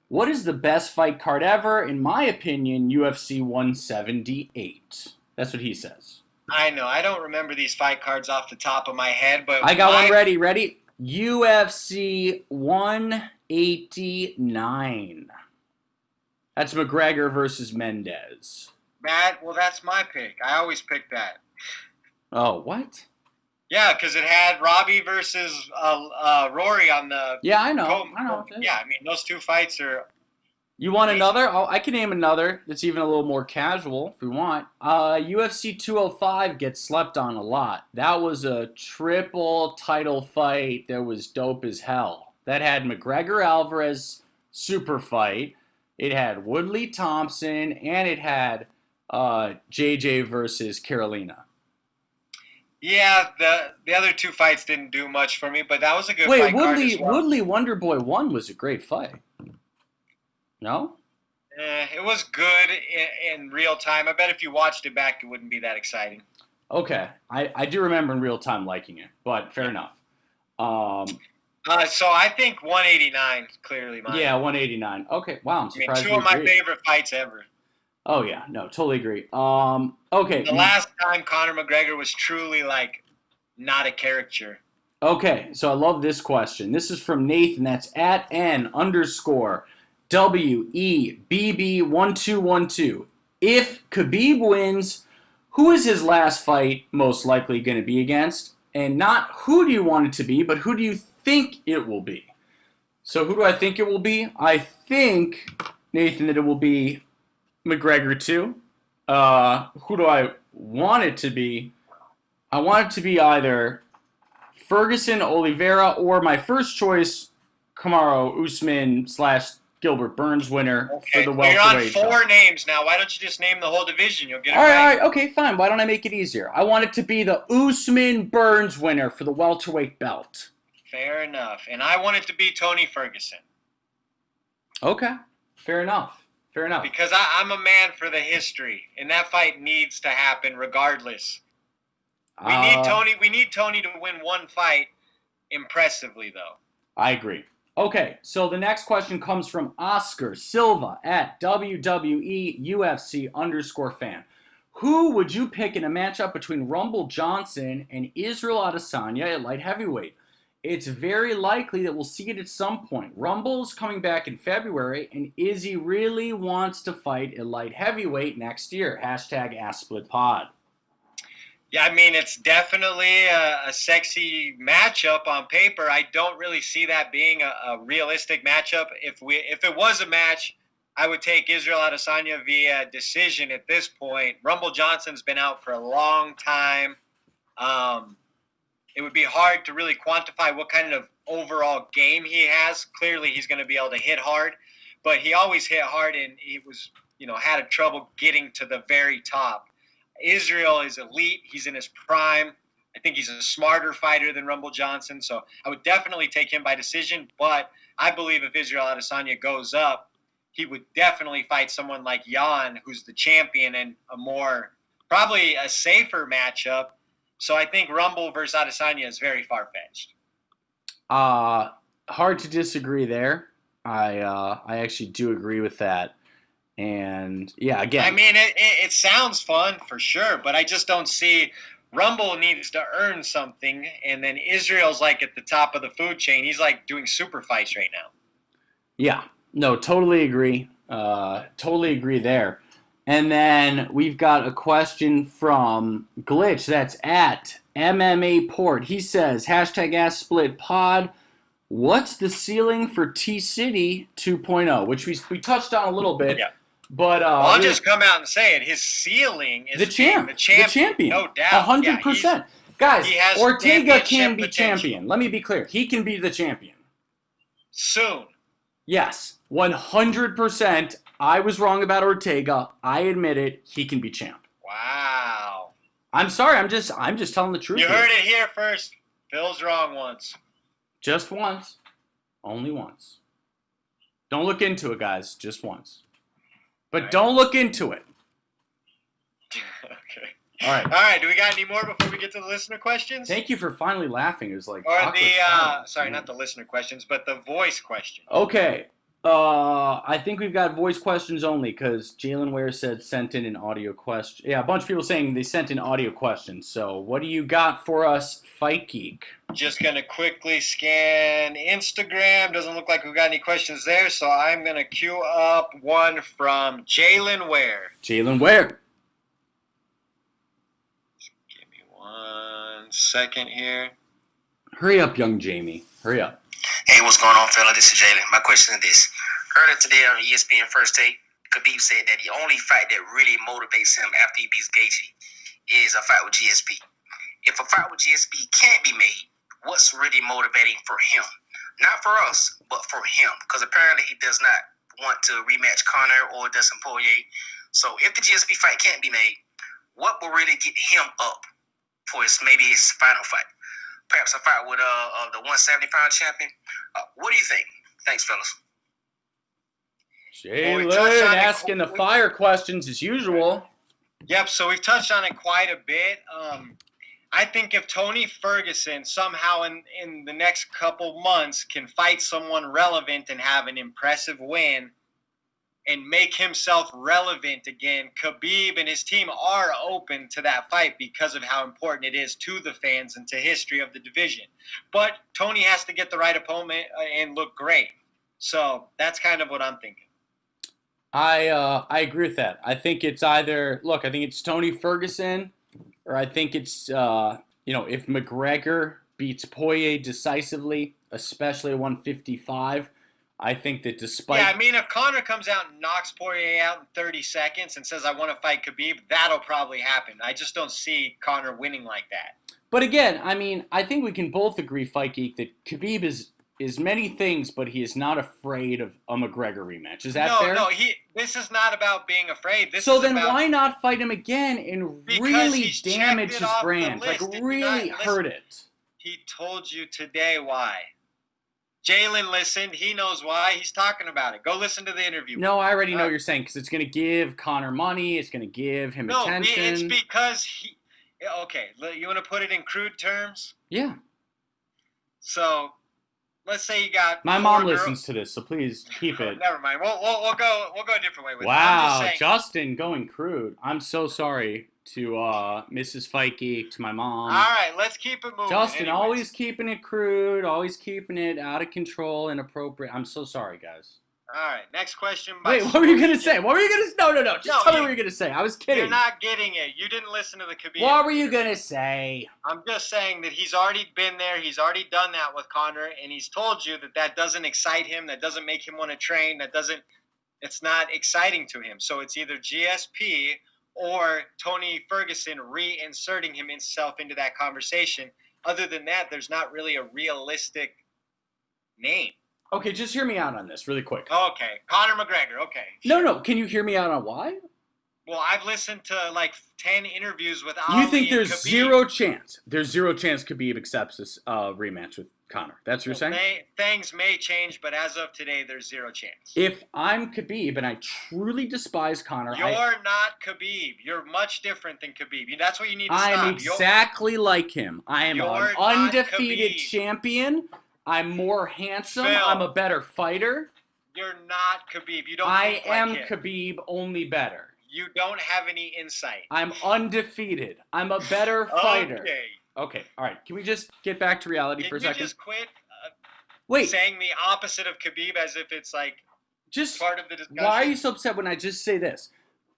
What is the best fight card ever? In my opinion, UFC 178. That's what he says. I know. I don't remember these fight cards off the top of my head, but I got one ready. Ready? UFC 189. That's McGregor versus Mendez. Matt, well, that's my pick. I always pick that. Oh, what? Yeah, because it had Robbie versus Rory on the... Yeah, I know. Yeah, I mean, those two fights are... You want another? Oh, I can name another that's even a little more casual if we want. UFC 205 gets slept on a lot. That was a triple title fight that was dope as hell. That had McGregor-Alvarez super fight. It had Woodley Thompson, and it had JJ versus Carolina. Yeah, the other two fights didn't do much for me, but that was a good fight card as well. Woodley Wonderboy 1 was a great fight. No? It was good in real time. I bet if you watched it back, it wouldn't be that exciting. Okay. I do remember in real time liking it, but fair enough. So I think 189 is clearly mine. Yeah, 189. Okay. Wow, I'm I mean, surprised two you of my agree. favorite fights ever. Oh yeah, no, totally agree. And Okay. the last time Conor McGregor was truly like not a caricature. Okay, so I love this question. This is from Nathan. That's at N_WEBB1212. If Khabib wins, who is his last fight most likely going to be against? And not who do you want it to be, but who do you think it will be? So who do I think it will be? I think, Nathan, that it will be McGregor too. Who do I want it to be? I want it to be either Ferguson, Oliveira, or my first choice, Kamaru Usman / Gilbert Burns winner for Okay, the so you're on welterweight four belt. names now. Why don't you just name the whole division? You'll get it All right, right. all right, okay, fine. Why don't I make it easier? I want it to be the Usman Burns winner for the welterweight belt. Fair enough. And I want it to be Tony Ferguson. Okay, fair enough. Fair enough. Because I'm a man for the history, and that fight needs to happen regardless. We need Tony to win one fight impressively, though. I agree. Okay, so the next question comes from Oscar Silva at WWE UFC_fan. Who would you pick in a matchup between Rumble Johnson and Israel Adesanya at light heavyweight? It's very likely that we'll see it at some point. Rumble's coming back in February, and Izzy really wants to fight at light heavyweight next year. #AskSplitPod. Yeah, I mean, it's definitely a sexy matchup on paper. I don't really see that being a realistic matchup. If it was a match, I would take Israel Adesanya via decision at this point. Rumble Johnson's been out for a long time. It would be hard to really quantify what kind of overall game he has. Clearly, he's going to be able to hit hard, but he always hit hard, and he was, had a trouble getting to the very top. Israel is elite. He's in his prime. I think he's a smarter fighter than Rumble Johnson, so I would definitely take him by decision. But I believe if Israel Adesanya goes up, he would definitely fight someone like Jan, who's the champion, and probably a safer matchup. So I think Rumble versus Adesanya is very far-fetched. Hard to disagree there. I actually do agree with that. And yeah, again, I mean, it sounds fun for sure, but I just don't see. Rumble needs to earn something, and then Israel's like at the top of the food chain. He's like doing super fights right now. Yeah, no, totally agree. Totally agree there. And then we've got a question from Glitch. That's at MMA Port. He says, #AskSplitPod. What's the ceiling for T-City 2.0? Which we touched on a little bit. Yeah. But I'll just come out and say it. His ceiling is the champion. No doubt. 100%. Guys, Ortega can be potential. champion. Let me be clear. He can be the champion. Soon. Yes, 100%. I was wrong about Ortega. I admit it. He can be champ. Wow. I'm sorry. I'm just telling the truth. You heard it here first. Phil's wrong once. Just once. Only once. Don't look into it, guys. Just once. But don't look into it. Okay. All right. All right. Do we got any more before we get to the listener questions? Thank you for finally laughing. It was like not the listener questions, but the voice question. Okay. I think we've got voice questions only because Jalen Ware said sent in an audio question. Yeah, a bunch of people saying they sent in audio questions. So what do you got for us, Fight Geek? Just going to quickly scan Instagram. Doesn't look like we've got any questions there, so I'm going to queue up one from Jalen Ware. Jalen Ware. Give me 1 second here. Hurry up, young Jamie. Hurry up. Hey, what's going on, fella? This is Jalen. My question is this. Earlier today on ESPN First Take, Khabib said that the only fight that really motivates him after he beats Gaethje is a fight with GSP. If a fight with GSP can't be made, what's really motivating for him? Not for us, but for him. Because apparently he does not want to rematch Conor or Dustin Poirier. So if the GSP fight can't be made, what will really get him up for his final fight? Perhaps a fight with the 170-pound champion. What do you think? Thanks, fellas. Jalen asking the fire questions as usual. Yep, so we've touched on it quite a bit. I think if Tony Ferguson somehow in the next couple months can fight someone relevant and have an impressive win and make himself relevant again, Khabib and his team are open to that fight because of how important it is to the fans and to history of the division. But Tony has to get the right opponent and look great. So that's kind of what I'm thinking. I agree with that. I think it's either I think it's Tony Ferguson, or I think it's if McGregor beats Poirier decisively, especially at 155. I think that despite Yeah, I mean, if Conor comes out and knocks Poirier out in 30 seconds and says, I want to fight Khabib, that'll probably happen. I just don't see Conor winning like that. But again, I mean, I think we can both agree, Fight Geek, that Khabib is many things, but he is not afraid of a McGregor rematch. Is that fair? No, this is not about being afraid. So then why not fight him again and really damage his brand? Like, really hurt it. He told you today why. Jalen listened. He knows why. He's talking about it. Go listen to the interview. No, I already know what you're saying, because it's going to give Conor money. It's going to give him attention. No, it's because he... Okay, you want to put it in crude terms? Yeah. So... Let's say you got. My mom listens to this, so please keep it. Never mind. We'll go a different way with it. Wow, Justin going crude. I'm so sorry to Mrs. Fight Geek, to my mom. All right, let's keep it moving. Justin, always keeping it crude, always keeping it out of control, inappropriate. I'm so sorry, guys. All right, next question. Wait, what were you going to say? What were you going to say? No. Just tell me what you're going to say. I was kidding. You're not getting it. You didn't listen to the Khabib. What were you going to say? I'm just saying that he's already been there. He's already done that with Conor, and he's told you that doesn't excite him, that doesn't make him want to train, it's not exciting to him. So it's either GSP or Tony Ferguson reinserting himself into that conversation. Other than that, there's not really a realistic name. Okay, just hear me out on this really quick. Okay, Conor McGregor, okay. No, can you hear me out on why? Well, I've listened to like 10 interviews with Ali. You think there's zero chance? There's zero chance Khabib accepts this rematch with Conor. That's what you're saying? Things may change, but as of today, there's zero chance. If I'm Khabib and I truly despise Conor... You're not Khabib. You're much different than Khabib. That's what you need to stop. I'm exactly like him. I am an undefeated champion. I'm more handsome. Phil, I'm a better fighter. You're not Khabib. You don't I think am like him. Khabib, only better. You don't have any insight. I'm undefeated. I'm a better fighter. Okay, all right. Can we just get back to reality for a second? Can you just quit saying the opposite of Khabib as if it's like just part of the discussion? Why are you so upset when I just say this?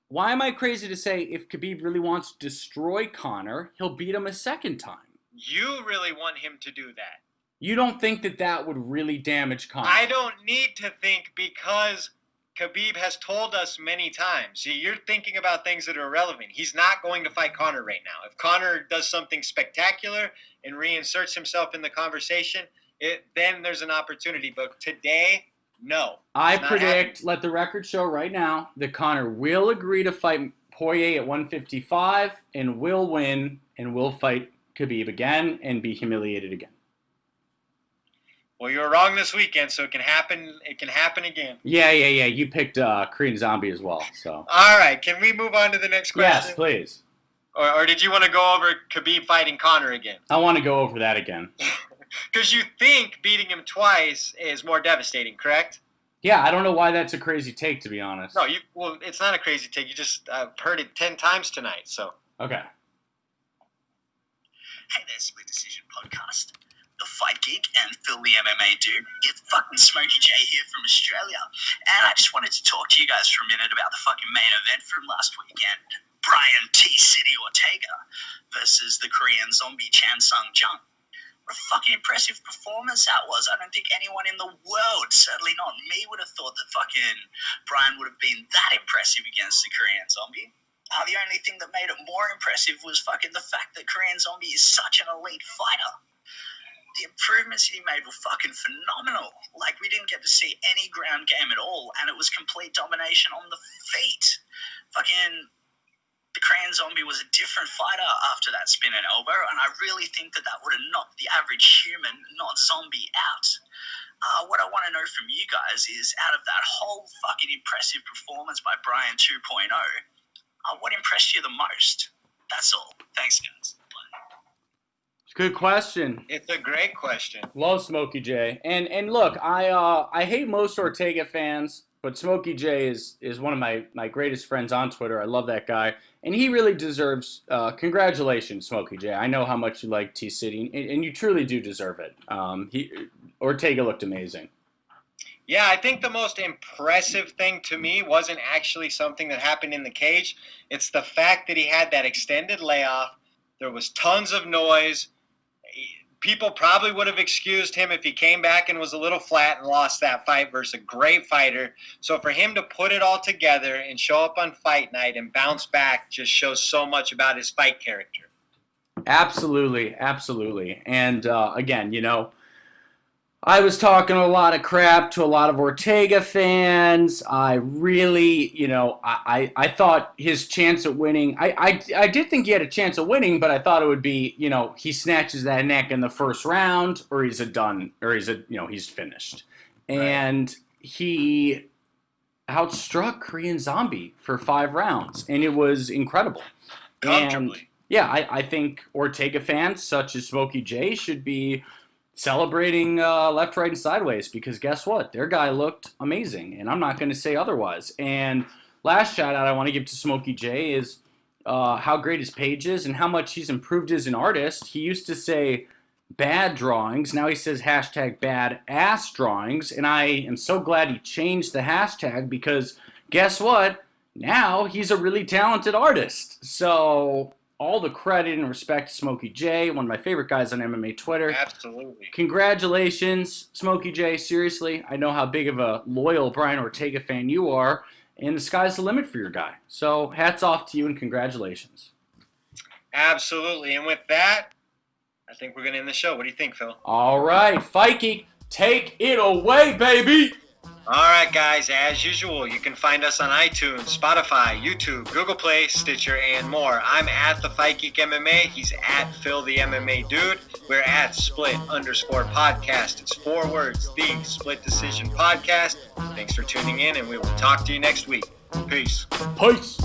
Why am I crazy to say if Khabib really wants to destroy Conor, he'll beat him a second time? You really want him to do that. You don't think that would really damage Conor? I don't need to think, because Khabib has told us many times. See, you're thinking about things that are irrelevant. He's not going to fight Conor right now. If Conor does something spectacular and reinserts himself in the conversation, then there's an opportunity. But today, no. I predict, let the record show right now, that Conor will agree to fight Poirier at 155 and will win and will fight Khabib again and be humiliated again. Well, you were wrong this weekend, so it can happen. It can happen again. Yeah. You picked Korean Zombie as well. So. All right. Can we move on to the next question? Yes, please. Or did you want to go over Khabib fighting Conor again? I want to go over that again. Because you think beating him twice is more devastating, correct? Yeah, I don't know why that's a crazy take, to be honest. No, well, it's not a crazy take. You just heard it 10 times tonight, so. Okay. Hey there, Split Decision Podcast. The Fight Geek and Phil the MMA Dude. It's fucking Smokey J here from Australia. And I just wanted to talk to you guys for a minute about the fucking main event from last weekend. Brian T. City Ortega versus the Korean Zombie Chan Sung Jung. What a fucking impressive performance that was. I don't think anyone in the world, certainly not me, would have thought that fucking Brian would have been that impressive against the Korean Zombie. The only thing that made it more impressive was fucking the fact that Korean Zombie is such an elite fighter. The improvements he made were fucking phenomenal. Like, we didn't get to see any ground game at all, and it was complete domination on the feet. Fucking, the Korean Zombie was a different fighter after that spin and elbow, and I really think that would have knocked the average human, not zombie, out. What I want to know from you guys is, out of that whole fucking impressive performance by Brian 2.0, What impressed you the most? That's all. Thanks, guys. Good question. It's a great question. Love Smokey J. And look, I hate most Ortega fans, but Smokey J is one of my greatest friends on Twitter. I love that guy, and he really deserves congratulations, Smokey J. I know how much you like T-City, and you truly do deserve it. Ortega looked amazing. Yeah, I think the most impressive thing to me wasn't actually something that happened in the cage. It's the fact that he had that extended layoff. There was tons of noise. People probably would have excused him if he came back and was a little flat and lost that fight versus a great fighter. So for him to put it all together and show up on fight night and bounce back just shows so much about his fight character. Absolutely, absolutely. And again, I was talking a lot of crap to a lot of Ortega fans. I really, I thought his chance at winning, I did think he had a chance of winning, but I thought it would be, he snatches that neck in the first round, or he's he's finished. And he outstruck Korean Zombie for 5 rounds, and it was incredible. Comfortably. And yeah, I think Ortega fans such as Smokey J should be celebrating left, right, and sideways, because guess what? Their guy looked amazing, and I'm not going to say otherwise. And last shout out I want to give to Smokey J is how great his page is and how much he's improved as an artist. He used to say bad drawings. Now he says hashtag bad ass drawings, and I am so glad he changed the hashtag, because guess what? Now he's a really talented artist. So all the credit and respect to Smokey J, one of my favorite guys on MMA Twitter. Absolutely. Congratulations, Smokey J. Seriously, I know how big of a loyal Brian Ortega fan you are, and the sky's the limit for your guy. So hats off to you and congratulations. Absolutely. And with that, I think we're going to end the show. What do you think, Phil? All right, Fight Geek, take it away, baby. All right, guys, as usual, you can find us on iTunes, Spotify, YouTube, Google Play, Stitcher, and more. I'm at the Fight Geek MMA. He's at Phil the MMA Dude. We're at Split_podcast. It's 4 words, the Split Decision Podcast. Thanks for tuning in, and we will talk to you next week. Peace. Peace.